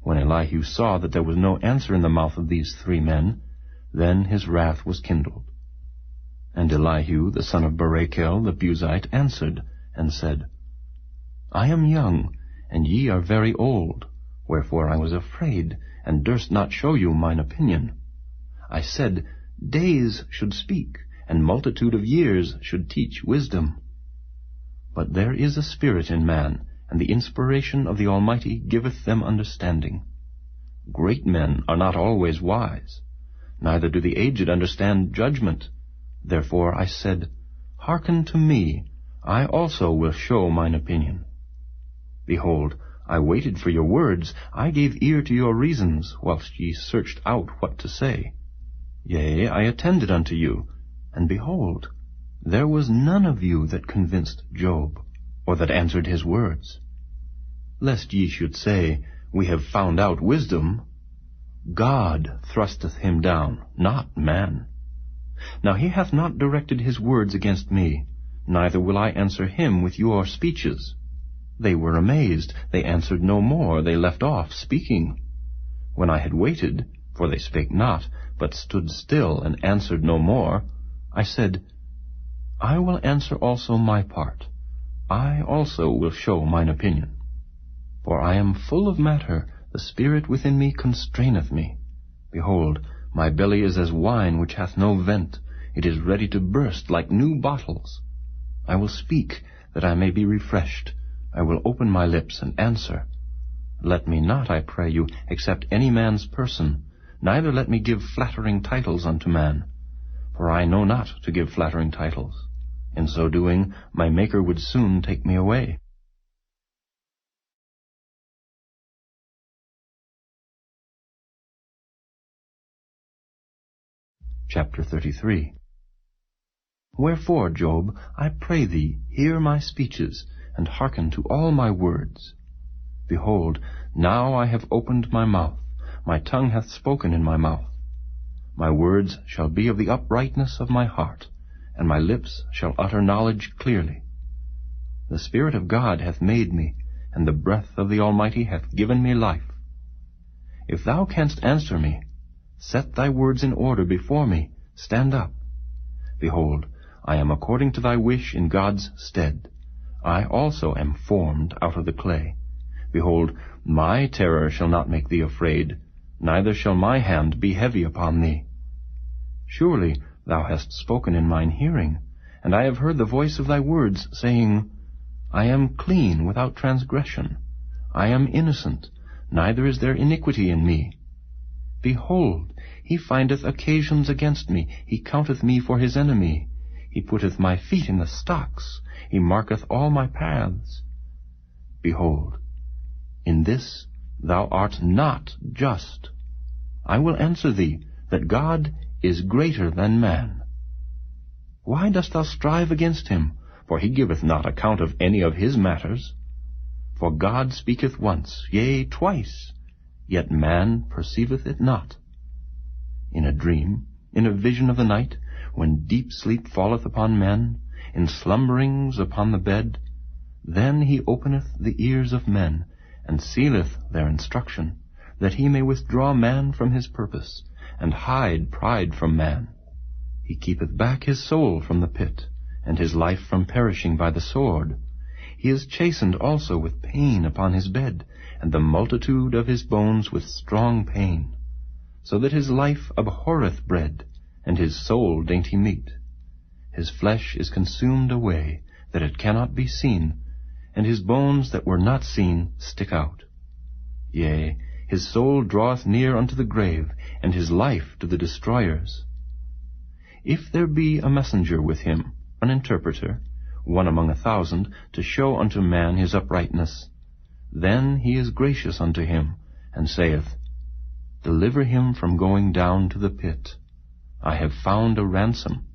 When Elihu saw that there was no answer in the mouth of these 3 men, then his wrath was kindled. And Elihu the son of Barachel the Buzite answered, and said, I am young, and ye are very old, wherefore I was afraid, and durst not show you mine opinion. I said, Days should speak, and multitude of years should teach wisdom. But there is a spirit in man, and the inspiration of the Almighty giveth them understanding. Great men are not always wise, neither do the aged understand judgment. Therefore I said, Hearken to me, I also will show mine opinion. Behold, I waited for your words, I gave ear to your reasons, whilst ye searched out what to say. Yea, I attended unto you, and behold, There was none of you that convinced Job, or that answered his words. Lest ye should say, We have found out wisdom. God thrusteth him down, not man. Now he hath not directed his words against me, neither will I answer him with your speeches. They were amazed, they answered no more, they left off speaking. When I had waited, for they spake not, but stood still and answered no more, I said, I will answer also my part. I also will show mine opinion. For I am full of matter, the spirit within me constraineth me. Behold, my belly is as wine which hath no vent, it is ready to burst like new bottles. I will speak, that I may be refreshed. I will open my lips and answer. Let me not, I pray you, accept any man's person, neither let me give flattering titles unto man. For I know not to give flattering titles. In so doing, my Maker would soon take me away. Chapter 33. Wherefore, Job, I pray thee, hear my speeches, and hearken to all my words. Behold, now I have opened my mouth, my tongue hath spoken in my mouth. My words shall be of the uprightness of my heart, and my lips shall utter knowledge clearly. The Spirit of God hath made me, and the breath of the Almighty hath given me life. If thou canst answer me, set thy words in order before me, stand up. Behold, I am according to thy wish in God's stead. I also am formed out of the clay. Behold, my terror shall not make thee afraid, neither shall my hand be heavy upon thee. Surely thou hast spoken in mine hearing, and I have heard the voice of thy words, saying, I am clean without transgression. I am innocent, neither is there iniquity in me. Behold, he findeth occasions against me, he counteth me for his enemy. He putteth my feet in the stocks, he marketh all my paths. Behold, in this thou art not just. I will answer thee, that God is greater than man. Why dost thou strive against him? For he giveth not account of any of his matters. For God speaketh once, yea, twice, yet man perceiveth it not. In a dream, in a vision of the night, when deep sleep falleth upon men, in slumberings upon the bed, then he openeth the ears of men, and sealeth their instruction, that he may withdraw man from his purpose, and hide pride from man. He keepeth back his soul from the pit, and his life from perishing by the sword. He is chastened also with pain upon his bed, and the multitude of his bones with strong pain, so that his life abhorreth bread, and his soul dainty meat. His flesh is consumed away, that it cannot be seen, and his bones that were not seen stick out. Yea, his soul draweth near unto the grave, and his life to the destroyers. If there be a messenger with him, an interpreter, one among 1,000, to show unto man his uprightness, then he is gracious unto him, and saith, Deliver him from going down to the pit. I have found a ransom.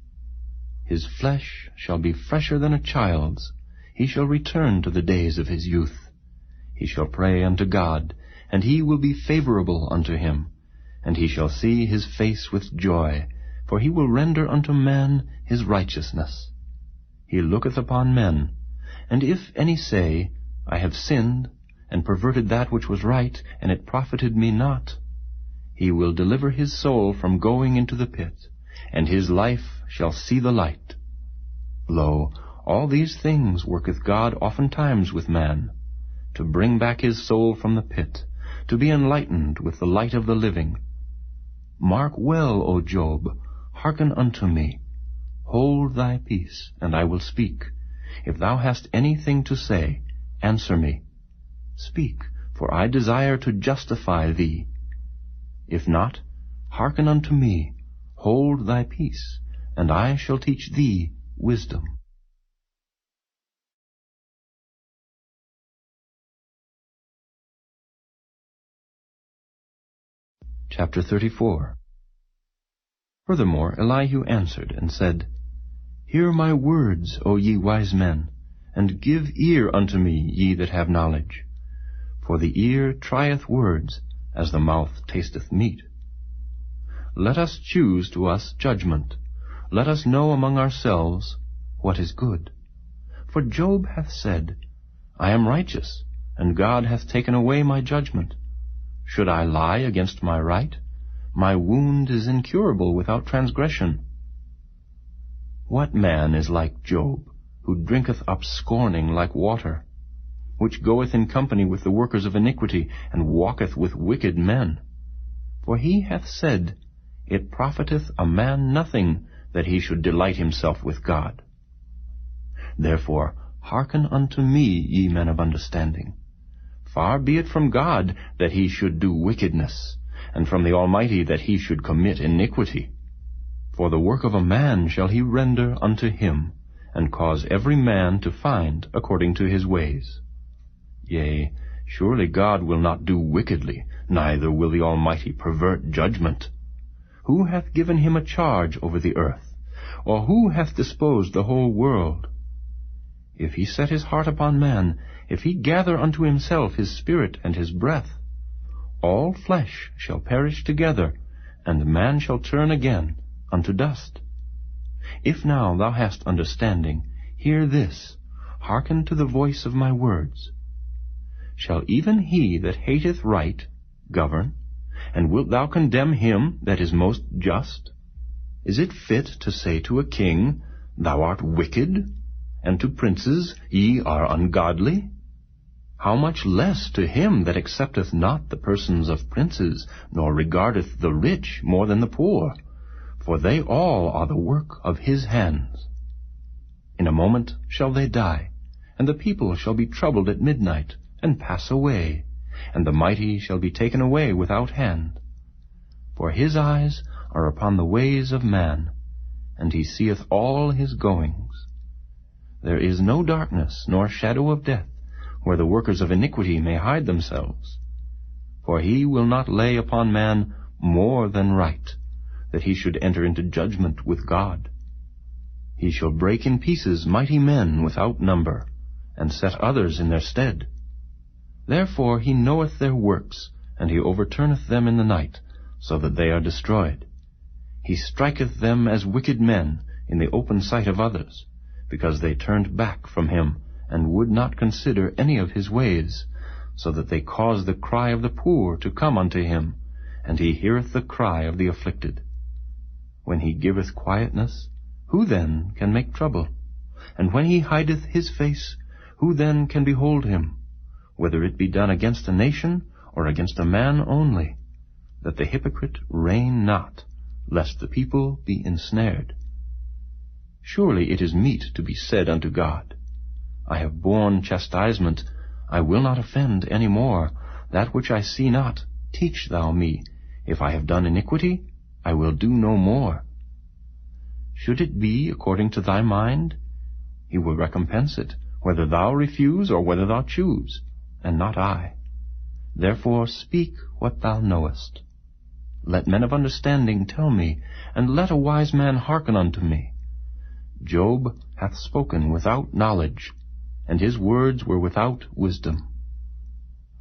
His flesh shall be fresher than a child's. He shall return to the days of his youth. He shall pray unto God, and he will be favorable unto him, and he shall see his face with joy, for he will render unto man his righteousness. He looketh upon men, and if any say, I have sinned, and perverted that which was right, and it profited me not, he will deliver his soul from going into the pit, and his life shall see the light. Lo, all these things worketh God oftentimes with man, to bring back his soul from the pit, to be enlightened with the light of the living. Mark well, O Job, hearken unto me. Hold thy peace, and I will speak. If thou hast anything to say, answer me. Speak, for I desire to justify thee. If not, hearken unto me. Hold thy peace, and I shall teach thee wisdom. Chapter 34. Furthermore, Elihu answered and said, Hear my words, O ye wise men, and give ear unto me, ye that have knowledge. For the ear trieth words, as the mouth tasteth meat. Let us choose to us judgment. Let us know among ourselves what is good. For Job hath said, I am righteous, and God hath taken away my judgment. Should I lie against my right? My wound is incurable without transgression. What man is like Job, who drinketh up scorning like water, which goeth in company with the workers of iniquity, and walketh with wicked men? For he hath said, It profiteth a man nothing that he should delight himself with God. Therefore hearken unto me, ye men of understanding. Far be it from God that he should do wickedness, and from the Almighty that he should commit iniquity. For the work of a man shall he render unto him, and cause every man to find according to his ways. Yea, surely God will not do wickedly, neither will the Almighty pervert judgment. Who hath given him a charge over the earth? Or who hath disposed the whole world? If he set his heart upon man, if he gather unto himself his spirit and his breath, all flesh shall perish together, and man shall turn again unto dust. If now thou hast understanding, hear this, hearken to the voice of my words. Shall even he that hateth right govern? And wilt thou condemn him that is most just? Is it fit to say to a king, Thou art wicked, and to princes, Ye are ungodly? How much less to him that accepteth not the persons of princes, nor regardeth the rich more than the poor? For they all are the work of his hands. In a moment shall they die, and the people shall be troubled at midnight, and pass away, and the mighty shall be taken away without hand. For his eyes are upon the ways of man, and he seeth all his goings. There is no darkness nor shadow of death, where the workers of iniquity may hide themselves. For he will not lay upon man more than right, that he should enter into judgment with God. He shall break in pieces mighty men without number, and set others in their stead. Therefore he knoweth their works, and he overturneth them in the night, so that they are destroyed. He striketh them as wicked men in the open sight of others, because they turned back from him, and would not consider any of his ways, so that they cause the cry of the poor to come unto him, and he heareth the cry of the afflicted. When he giveth quietness, who then can make trouble? And when he hideth his face, who then can behold him? Whether it be done against a nation, or against a man only, that the hypocrite reign not, lest the people be ensnared. Surely it is meet to be said unto God, I have borne chastisement, I will not offend any more. That which I see not, teach thou me. If I have done iniquity, I will do no more. Should it be according to thy mind, he will recompense it, whether thou refuse or whether thou choose, and not I. Therefore speak what thou knowest. Let men of understanding tell me, and let a wise man hearken unto me. Job hath spoken without knowledge, and his words were without wisdom.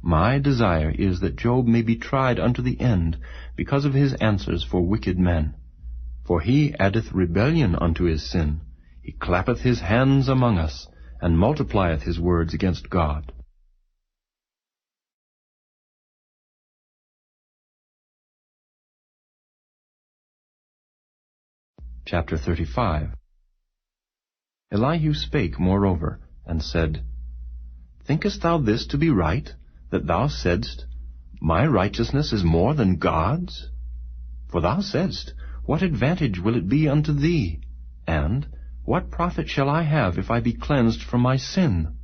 My desire is that Job may be tried unto the end, because of his answers for wicked men. For he addeth rebellion unto his sin. He clappeth his hands among us, and multiplieth his words against God. Chapter 35. Elihu spake moreover, and said, Thinkest thou this to be right, that thou saidst, My righteousness is more than God's? For thou saidst, What advantage will it be unto thee? And, What profit shall I have if I be cleansed from my sin?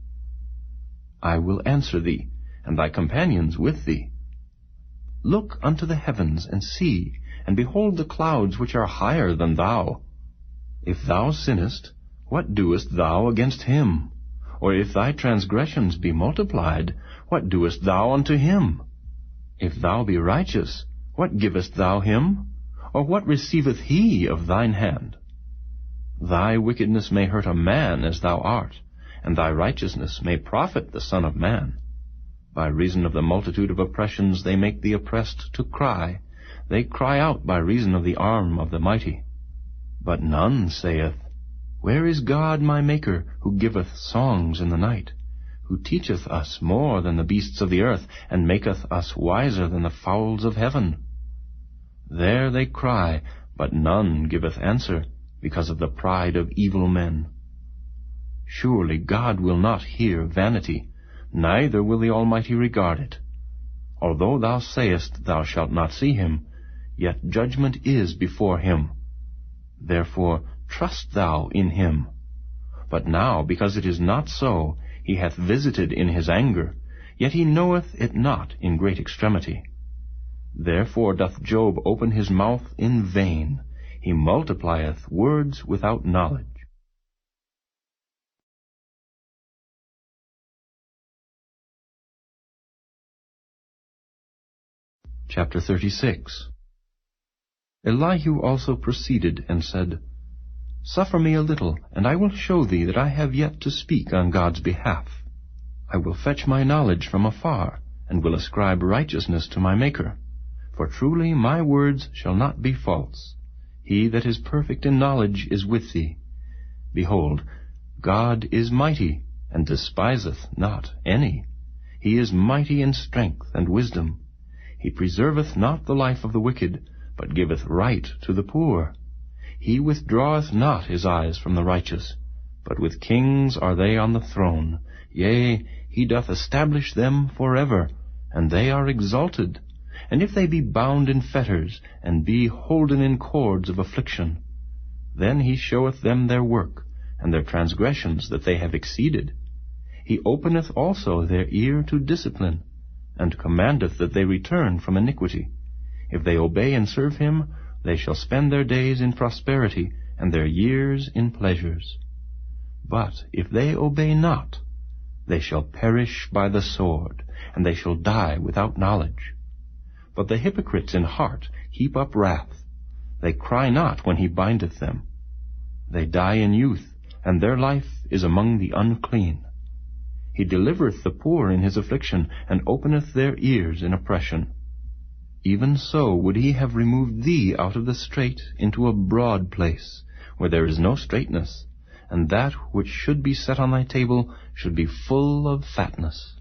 I will answer thee, and thy companions with thee. Look unto the heavens, and see, and behold the clouds which are higher than thou. If thou sinnest, what doest thou against him? Or if thy transgressions be multiplied, what doest thou unto him? If thou be righteous, what givest thou him? Or what receiveth he of thine hand? Thy wickedness may hurt a man as thou art, and thy righteousness may profit the Son of Man. By reason of the multitude of oppressions they make the oppressed to cry. They cry out by reason of the arm of the mighty. But none saith, Where is God my Maker, who giveth songs in the night, who teacheth us more than the beasts of the earth, and maketh us wiser than the fowls of heaven? There they cry, but none giveth answer, because of the pride of evil men. Surely God will not hear vanity, neither will the Almighty regard it. Although thou sayest thou shalt not see him, yet judgment is before him. Therefore trust thou in him. But now, because it is not so, he hath visited in his anger, yet he knoweth it not in great extremity. Therefore doth Job open his mouth in vain. He multiplieth words without knowledge. Chapter 36. Elihu also proceeded and said, Suffer me a little, and I will show thee that I have yet to speak on God's behalf. I will fetch my knowledge from afar, and will ascribe righteousness to my Maker. For truly my words shall not be false. He that is perfect in knowledge is with thee. Behold, God is mighty, and despiseth not any. He is mighty in strength and wisdom. He preserveth not the life of the wicked, but giveth right to the poor. He withdraweth not his eyes from the righteous, but with kings are they on the throne. Yea, he doth establish them forever, and they are exalted. And if they be bound in fetters, and be holden in cords of affliction, then he showeth them their work, and their transgressions that they have exceeded. He openeth also their ear to discipline, and commandeth that they return from iniquity. If they obey and serve him, they shall spend their days in prosperity, and their years in pleasures. But if they obey not, they shall perish by the sword, and they shall die without knowledge. But the hypocrites in heart heap up wrath. They cry not when he bindeth them. They die in youth, and their life is among the unclean. He delivereth the poor in his affliction, and openeth their ears in oppression. Even so would he have removed thee out of the strait into a broad place, where there is no straightness, and that which should be set on thy table should be full of fatness.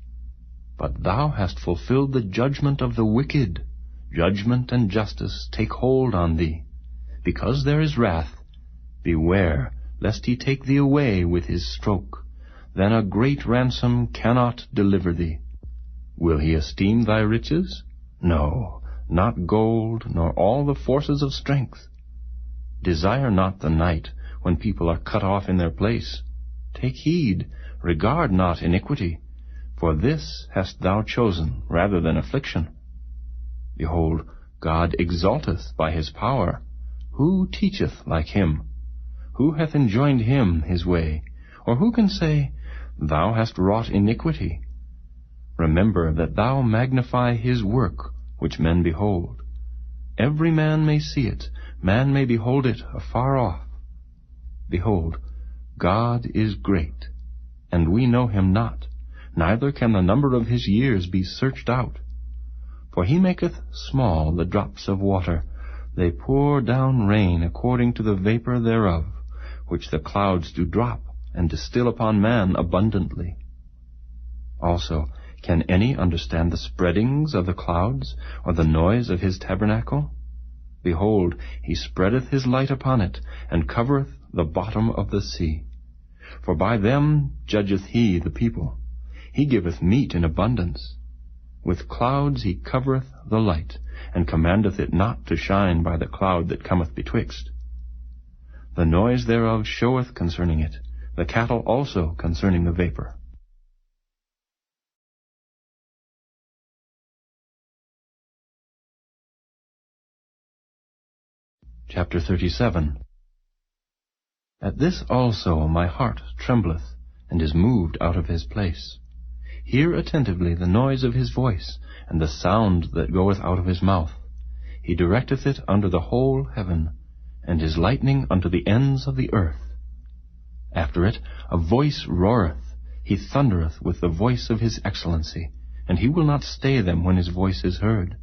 But thou hast fulfilled the judgment of the wicked. Judgment and justice take hold on thee. Because there is wrath, beware, lest he take thee away with his stroke. Then a great ransom cannot deliver thee. Will he esteem thy riches? No, not gold, nor all the forces of strength. Desire not the night, when people are cut off in their place. Take heed, regard not iniquity, for this hast thou chosen rather than affliction. Behold, God exalteth by his power. Who teacheth like him? Who hath enjoined him his way? Or who can say, Thou hast wrought iniquity? Remember that thou magnify his work, which men behold. Every man may see it, man may behold it afar off. Behold, God is great, and we know him not, neither can the number of his years be searched out. For he maketh small the drops of water, they pour down rain according to the vapor thereof, which the clouds do drop, and distill upon man abundantly. Also, can any understand the spreadings of the clouds, or the noise of his tabernacle? Behold, he spreadeth his light upon it, and covereth the bottom of the sea. For by them judgeth he the people. He giveth meat in abundance. With clouds he covereth the light, and commandeth it not to shine by the cloud that cometh betwixt. The noise thereof showeth concerning it, the cattle also concerning the vapor. Chapter 37. At this also my heart trembleth, and is moved out of his place. Hear attentively the noise of his voice, and the sound that goeth out of his mouth. He directeth it under the whole heaven, and his lightning unto the ends of the earth. After it a voice roareth, he thundereth with the voice of his excellency, and he will not stay them when his voice is heard.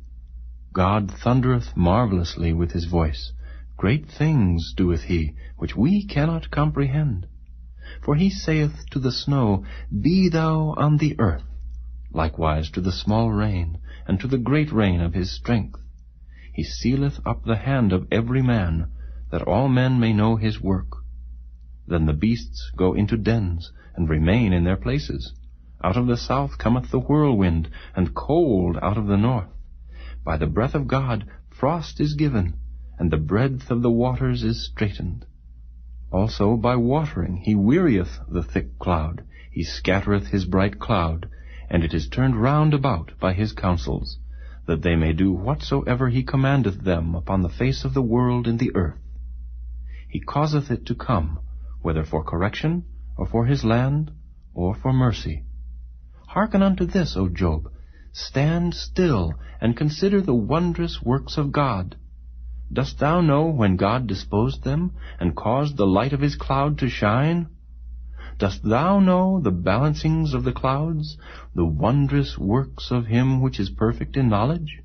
God thundereth marvelously with his voice. Great things doeth he, which we cannot comprehend. For he saith to the snow, Be thou on the earth, likewise to the small rain, and to the great rain of his strength. He sealeth up the hand of every man, that all men may know his work. Then the beasts go into dens, and remain in their places. Out of the south cometh the whirlwind, and cold out of the north. By the breath of God frost is given, and the breadth of the waters is straitened. Also by watering he wearieth the thick cloud, he scattereth his bright cloud, and it is turned round about by his counsels, that they may do whatsoever he commandeth them upon the face of the world in the earth. He causeth it to come, whether for correction, or for his land, or for mercy. Hearken unto this, O Job. Stand still, and consider the wondrous works of God. Dost thou know when God disposed them, and caused the light of his cloud to shine? Dost thou know the balancings of the clouds, the wondrous works of him which is perfect in knowledge?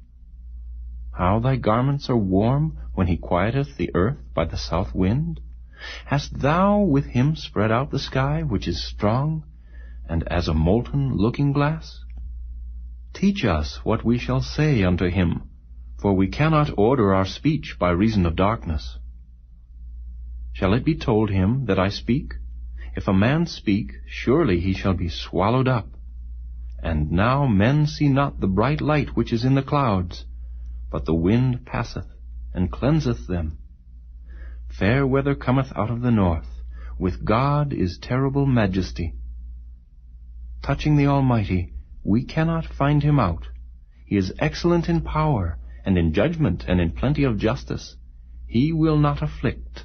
How thy garments are warm when he quieteth the earth by the south wind? Hast thou with him spread out the sky, which is strong, and as a molten looking-glass? Teach us what we shall say unto him, for we cannot order our speech by reason of darkness. Shall it be told him that I speak? If a man speak, surely he shall be swallowed up. And now men see not the bright light which is in the clouds, but the wind passeth, and cleanseth them. Fair weather cometh out of the north. With God is terrible majesty. Touching the Almighty, we cannot find him out. He is excellent in power, and in judgment, and in plenty of justice. He will not afflict.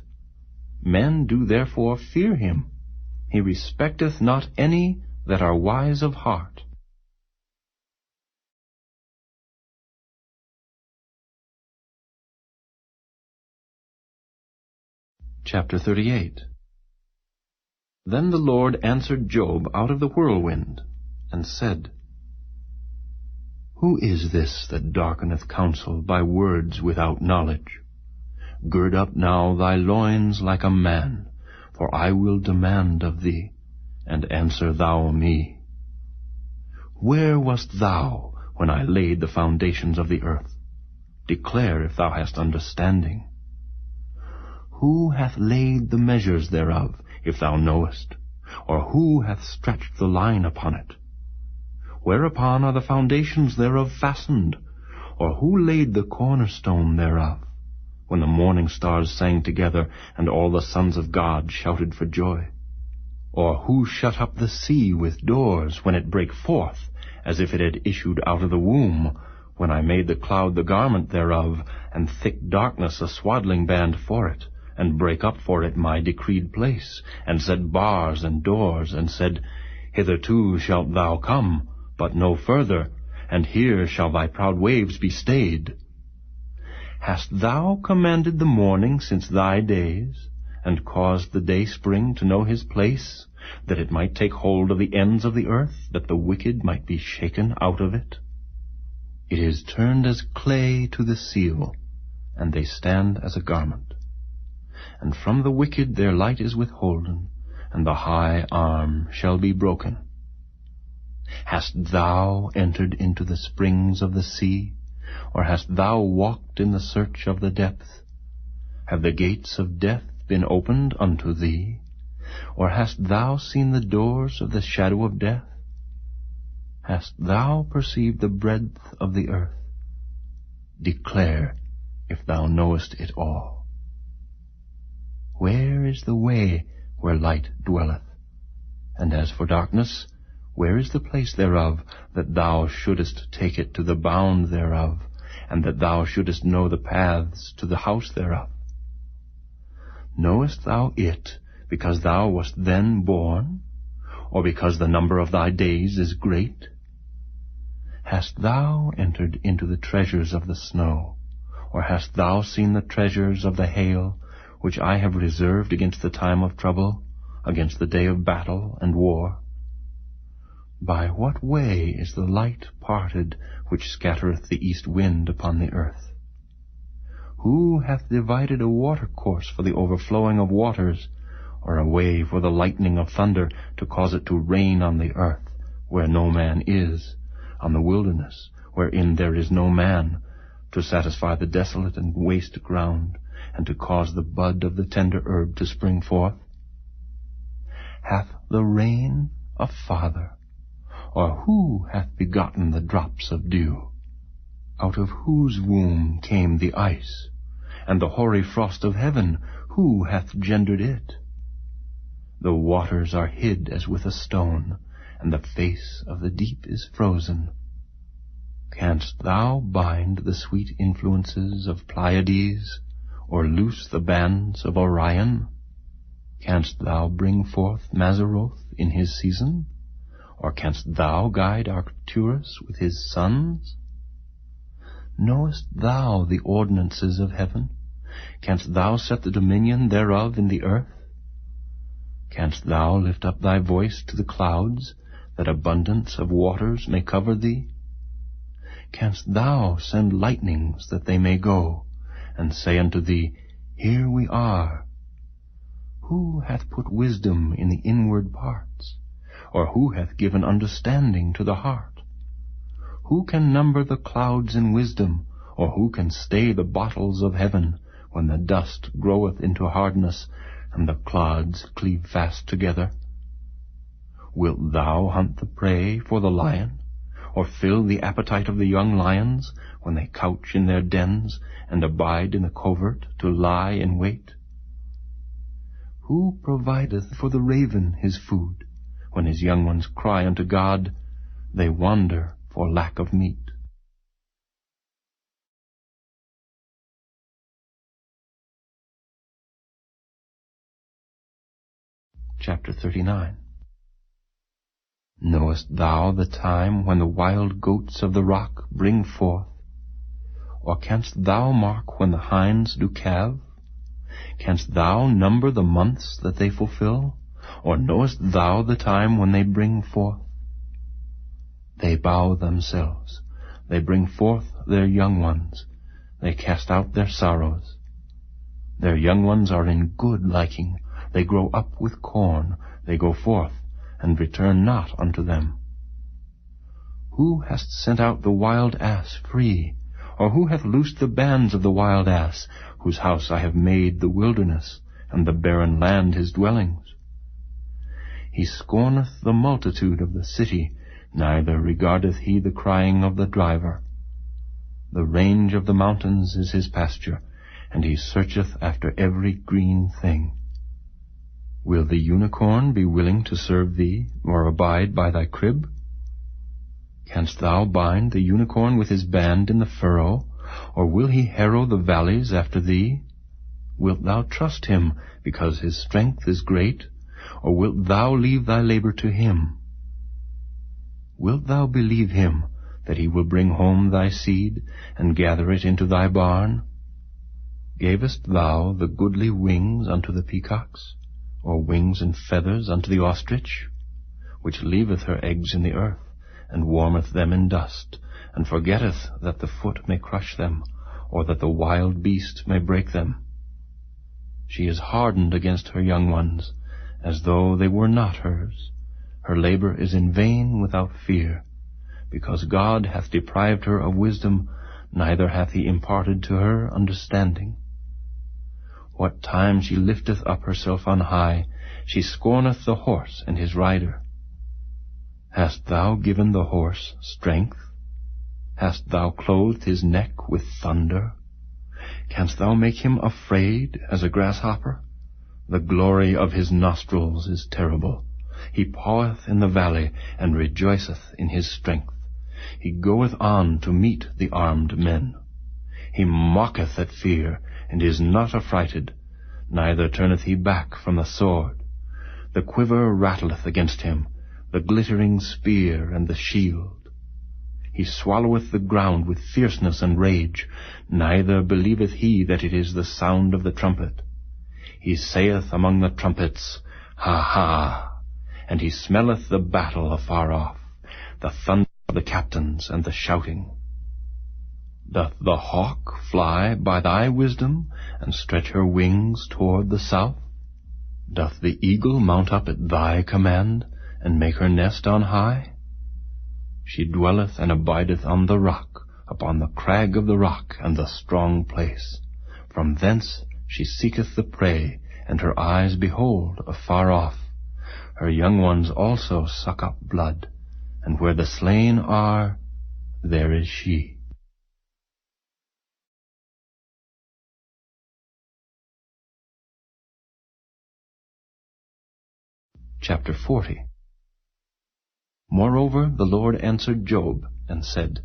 Men do therefore fear him. He respecteth not any that are wise of heart. Chapter 38. Then the Lord answered Job out of the whirlwind, and said, Who is this that darkeneth counsel by words without knowledge? Gird up now thy loins like a man, for I will demand of thee, and answer thou me. Where wast thou when I laid the foundations of the earth? Declare if thou hast understanding. Who hath laid the measures thereof, if thou knowest? Or who hath stretched the line upon it? Whereupon are the foundations thereof fastened? Or who laid the cornerstone thereof? When the morning stars sang together, and all the sons of God shouted for joy? Or who shut up the sea with doors, when it brake forth, as if it had issued out of the womb, when I made the cloud the garment thereof, and thick darkness a swaddling band for it, and brake up for it my decreed place, and set bars and doors, and said, Hitherto shalt thou come, but no further, and here shall thy proud waves be stayed. Hast thou commanded the morning since thy days, and caused the dayspring to know his place, that it might take hold of the ends of the earth, that the wicked might be shaken out of it? It is turned as clay to the seal, and they stand as a garment. And from the wicked their light is withholden, and the high arm shall be broken. Hast thou entered into the springs of the sea, or hast thou walked in the search of the depth? Have the gates of death been opened unto thee? Or hast thou seen the doors of the shadow of death? Hast thou perceived the breadth of the earth? Declare, if thou knowest it all. Where is the way where light dwelleth? And as for darkness, where is the place thereof, that thou shouldest take it to the bound thereof, and that thou shouldest know the paths to the house thereof? Knowest thou it, because thou wast then born, or because the number of thy days is great? Hast thou entered into the treasures of the snow, or hast thou seen the treasures of the hail, which I have reserved against the time of trouble, against the day of battle and war? By what way is the light parted which scattereth the east wind upon the earth? Who hath divided a watercourse for the overflowing of waters, or a way for the lightning of thunder, to cause it to rain on the earth, where no man is, on the wilderness, wherein there is no man, to satisfy the desolate and waste ground, and to cause the bud of the tender herb to spring forth? Hath the rain a father, or who hath begotten the drops of dew? Out of whose womb came the ice, and the hoary frost of heaven, who hath gendered it? The waters are hid as with a stone, and the face of the deep is frozen. Canst thou bind the sweet influences of Pleiades, or loose the bands of Orion? Canst thou bring forth Mazzaroth in his season? Or canst thou guide Arcturus with his sons? Knowest thou the ordinances of heaven? Canst thou set the dominion thereof in the earth? Canst thou lift up thy voice to the clouds, that abundance of waters may cover thee? Canst thou send lightnings that they may go, and say unto thee, Here we are? Who hath put wisdom in the inward parts? Or who hath given understanding to the heart? Who can number the clouds in wisdom, or who can stay the bottles of heaven, when the dust groweth into hardness, and the clods cleave fast together? Wilt thou hunt the prey for the lion, or fill the appetite of the young lions, when they couch in their dens, and abide in the covert to lie in wait? Who provideth for the raven his food? When his young ones cry unto God, they wander for lack of meat. Chapter 39. Knowest thou the time when the wild goats of the rock bring forth? Or canst thou mark when the hinds do calve? Canst thou number the months that they fulfill? Or knowest thou the time when they bring forth? They bow themselves, they bring forth their young ones, they cast out their sorrows. Their young ones are in good liking, they grow up with corn, they go forth, and return not unto them. Who hast sent out the wild ass free? Or who hath loosed the bands of the wild ass, whose house I have made the wilderness, and the barren land his dwellings? He scorneth the multitude of the city, neither regardeth he the crying of the driver. The range of the mountains is his pasture, and he searcheth after every green thing. Will the unicorn be willing to serve thee, or abide by thy crib? Canst thou bind the unicorn with his band in the furrow, or will he harrow the valleys after thee? Wilt thou trust him, because his strength is great, or wilt thou leave thy labor to him? Wilt thou believe him, that he will bring home thy seed, and gather it into thy barn? Gavest thou the goodly wings unto the peacocks, or wings and feathers unto the ostrich, which leaveth her eggs in the earth, and warmeth them in dust, and forgetteth that the foot may crush them, or that the wild beast may break them? She is hardened against her young ones, as though they were not hers. Her labor is in vain without fear, because God hath deprived her of wisdom, neither hath he imparted to her understanding. What time she lifteth up herself on high, she scorneth the horse and his rider. Hast thou given the horse strength? Hast thou clothed his neck with thunder? Canst thou make him afraid as a grasshopper? The glory of his nostrils is terrible. He paweth in the valley, and rejoiceth in his strength. He goeth on to meet the armed men. He mocketh at fear, and is not affrighted, neither turneth he back from the sword. The quiver rattleth against him, the glittering spear and the shield. He swalloweth the ground with fierceness and rage, neither believeth he that it is the sound of the trumpet. He saith among the trumpets, Ha, ha! And he smelleth the battle afar off, the thunder of the captains and the shouting. Doth the hawk fly by thy wisdom, and stretch her wings toward the south? Doth the eagle mount up at thy command, and make her nest on high? She dwelleth and abideth on the rock, upon the crag of the rock and the strong place. From thence she seeketh the prey, and her eyes behold afar off. Her young ones also suck up blood, and where the slain are, there is she. Chapter 40. Moreover the Lord answered Job, and said,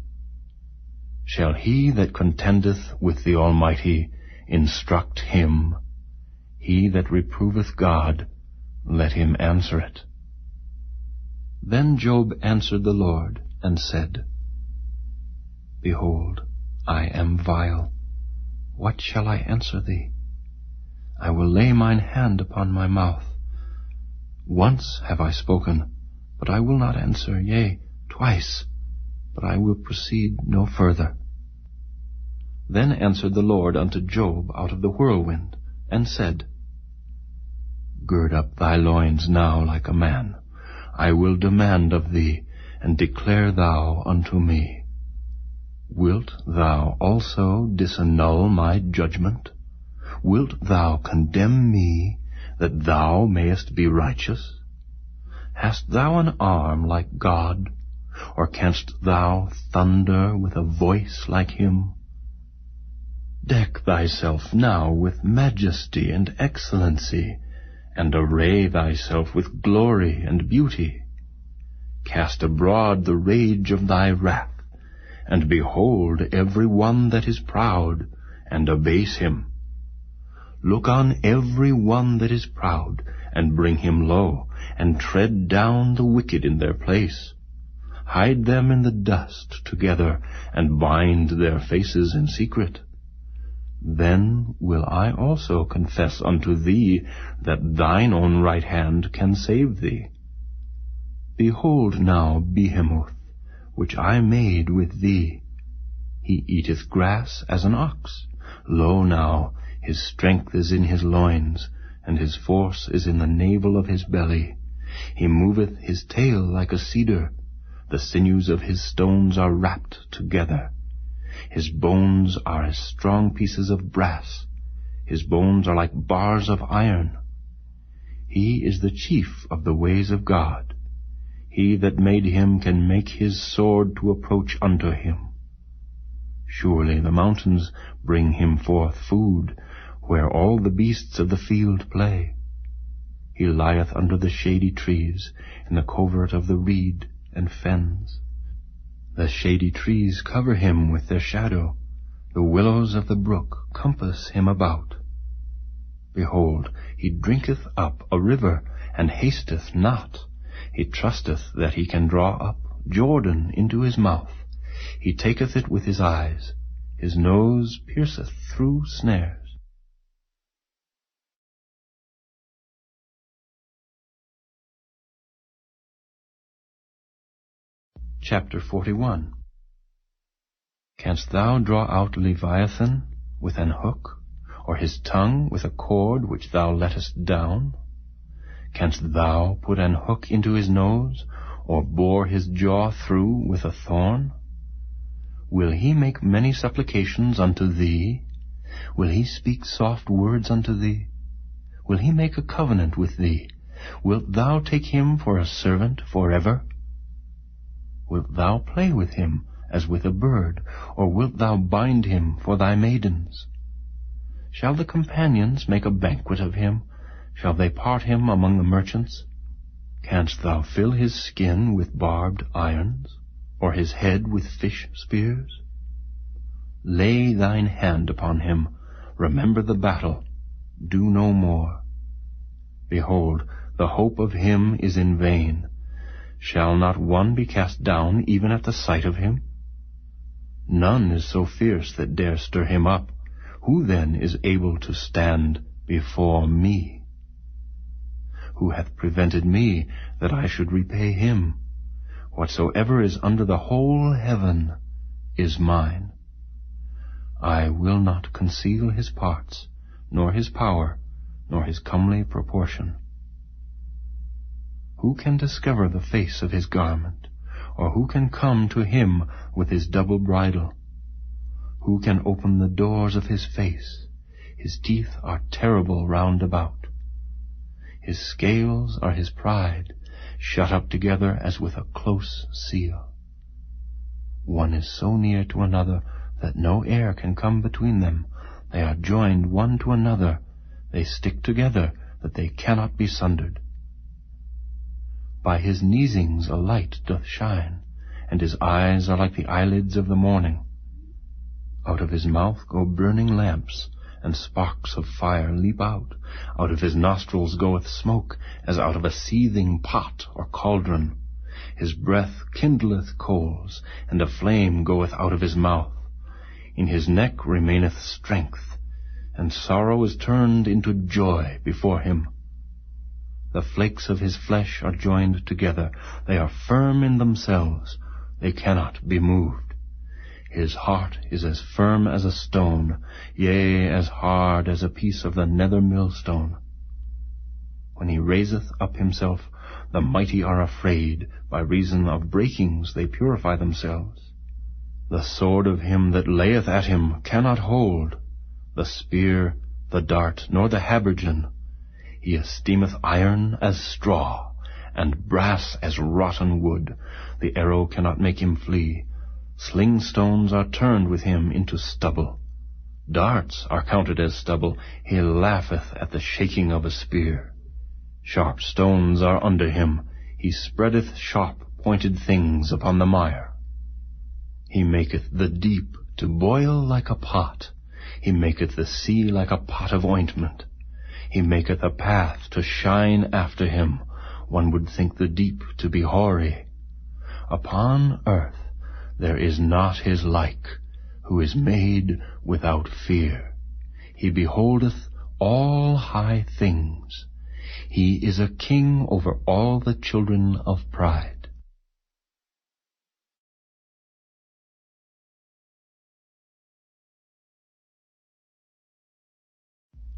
Shall he that contendeth with the Almighty instruct him? He that reproveth God, let him answer it. Then Job answered the Lord, and said, Behold, I am vile. What shall I answer thee? I will lay mine hand upon my mouth. Once have I spoken, but I will not answer, yea, twice, but I will proceed no further. Then answered the Lord unto Job out of the whirlwind, and said, Gird up thy loins now like a man. I will demand of thee, and declare thou unto me. Wilt thou also disannul my judgment? Wilt thou condemn me, that thou mayest be righteous? Hast thou an arm like God, or canst thou thunder with a voice like him? Deck thyself now with majesty and excellency, and array thyself with glory and beauty. Cast abroad the rage of thy wrath, and behold every one that is proud, and abase him. Look on every one that is proud, and bring him low, and tread down the wicked in their place. Hide them in the dust together, and bind their faces in secret. Then will I also confess unto thee that thine own right hand can save thee. Behold now Behemoth, which I made with thee. He eateth grass as an ox. Lo now, his strength is in his loins, and his force is in the navel of his belly. He moveth his tail like a cedar. The sinews of his stones are wrapped together. His bones are as strong pieces of brass. His bones are like bars of iron. He is the chief of the ways of God. He that made him can make his sword to approach unto him. Surely the mountains bring him forth food, where all the beasts of the field play. He lieth under the shady trees, in the covert of the reed and fens. The shady trees cover him with their shadow. The willows of the brook compass him about. Behold, he drinketh up a river, and hasteth not. He trusteth that he can draw up Jordan into his mouth. He taketh it with his eyes. His nose pierceth through snares. Chapter 41. Canst thou draw out Leviathan with an hook, or his tongue with a cord which thou lettest down? Canst thou put an hook into his nose, or bore his jaw through with a thorn? Will he make many supplications unto thee? Will he speak soft words unto thee? Will he make a covenant with thee? Wilt thou take him for a servant forever? Wilt thou play with him as with a bird, or wilt thou bind him for thy maidens? Shall the companions make a banquet of him? Shall they part him among the merchants? Canst thou fill his skin with barbed irons, or his head with fish spears? Lay thine hand upon him, remember the battle, do no more. Behold, the hope of him is in vain. Shall not one be cast down even at the sight of him? None is so fierce that dare stir him up. Who then is able to stand before me? who hath prevented me, that I should repay him? Whatsoever is under the whole heaven is mine. I will not conceal his parts, nor his power, nor his comely proportion. Who can discover the face of his garment, or who can come to him with his double bridle? Who can open the doors of his face? His teeth are terrible round about. His scales are his pride, shut up together as with a close seal. One is so near to another that no air can come between them. They are joined one to another. They stick together, that they cannot be sundered. By his neesings a light doth shine, and his eyes are like the eyelids of the morning. Out of his mouth go burning lamps, and sparks of fire leap out. Out of his nostrils goeth smoke, as out of a seething pot or cauldron. His breath kindleth coals, and a flame goeth out of his mouth. In his neck remaineth strength, and sorrow is turned into joy before him. The flakes of his flesh are joined together. They are firm in themselves. They cannot be moved. His heart is as firm as a stone, yea, as hard as a piece of the nether millstone. When he raiseth up himself, the mighty are afraid. By reason of breakings they purify themselves. The sword of him that layeth at him cannot hold, the spear, the dart, nor the habergeon. He esteemeth iron as straw, and brass as rotten wood. The arrow cannot make him flee. Sling stones are turned with him into stubble. Darts are counted as stubble. He laugheth at the shaking of a spear. Sharp stones are under him. He spreadeth sharp pointed things upon the mire. He maketh the deep to boil like a pot. He maketh the sea like a pot of ointment. He maketh a path to shine after him. One would think the deep to be hoary. Upon earth there is not his like, who is made without fear. He beholdeth all high things. He is a king over all the children of pride.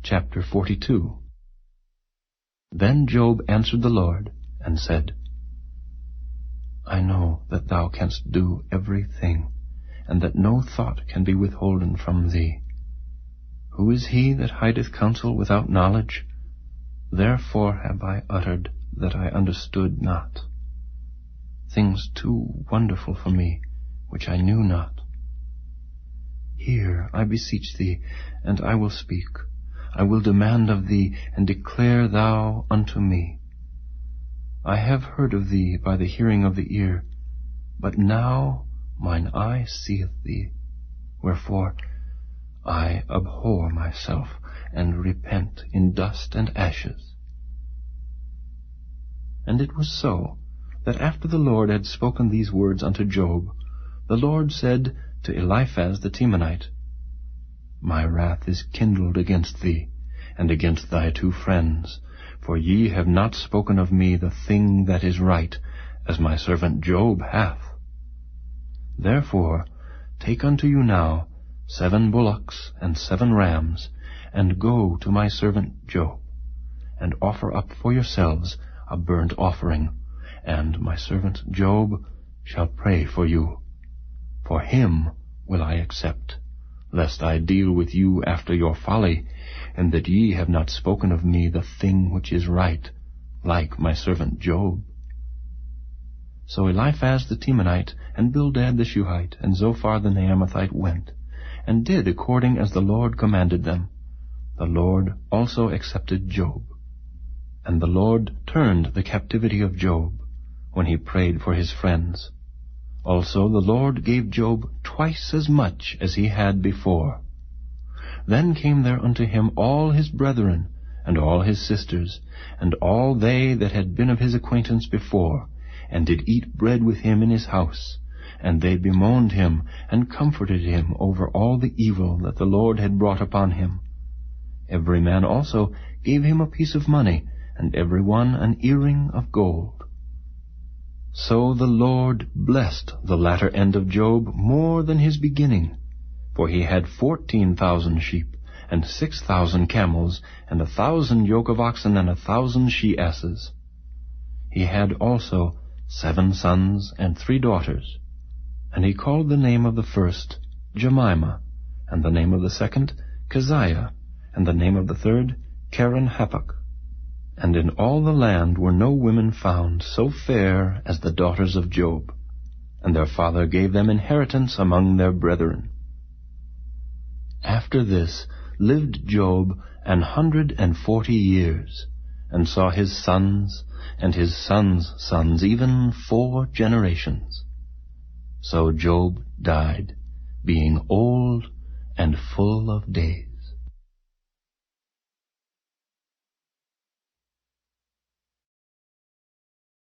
Chapter 42. Then Job answered the Lord, and said, I know that thou canst do everything, and that no thought can be withholden from thee. Who is he that hideth counsel without knowledge? Therefore have I uttered that I understood not. Things too wonderful for me, which I knew not. Hear, I beseech thee, and I will speak. I will demand of thee, and declare thou unto me. I have heard of thee by the hearing of the ear, but now mine eye seeth thee. Wherefore I abhor myself, and repent in dust and ashes. And it was so, that after the Lord had spoken these words unto Job, the Lord said to Eliphaz the Temanite, My wrath is kindled against thee, and against thy 2 friends, for ye have not spoken of me the thing that is right, as my servant Job hath. Therefore take unto you now 7 bullocks and 7 rams, and go to my servant Job, and offer up for yourselves a burnt offering, and my servant Job shall pray for you. For him will I accept, lest I deal with you after your folly, and that ye have not spoken of me the thing which is right, like my servant Job. So Eliphaz the Temanite, and Bildad the Shuhite, and Zophar the Naamathite went, and did according as the Lord commanded them. The Lord also accepted Job. And the Lord turned the captivity of Job, when he prayed for his friends. Also the Lord gave Job twice as much as he had before. Then came there unto him all his brethren, and all his sisters, and all they that had been of his acquaintance before, and did eat bread with him in his house. And they bemoaned him, and comforted him over all the evil that the Lord had brought upon him. Every man also gave him a piece of money, and every one an earring of gold. So the Lord blessed the latter end of Job more than his beginning, for he had 14,000 sheep, and 6,000 camels, and 1,000 yoke of oxen, and 1,000 she-asses. He had also 7 sons and 3 daughters, and he called the name of the first Jemimah, and the name of the second Keziah, and the name of the third Keren-Happuch. And in all the land were no women found so fair as the daughters of Job, and their father gave them inheritance among their brethren. After this lived Job 140 years, and saw his sons and his sons' sons, even 4 generations. So Job died, being old and full of days.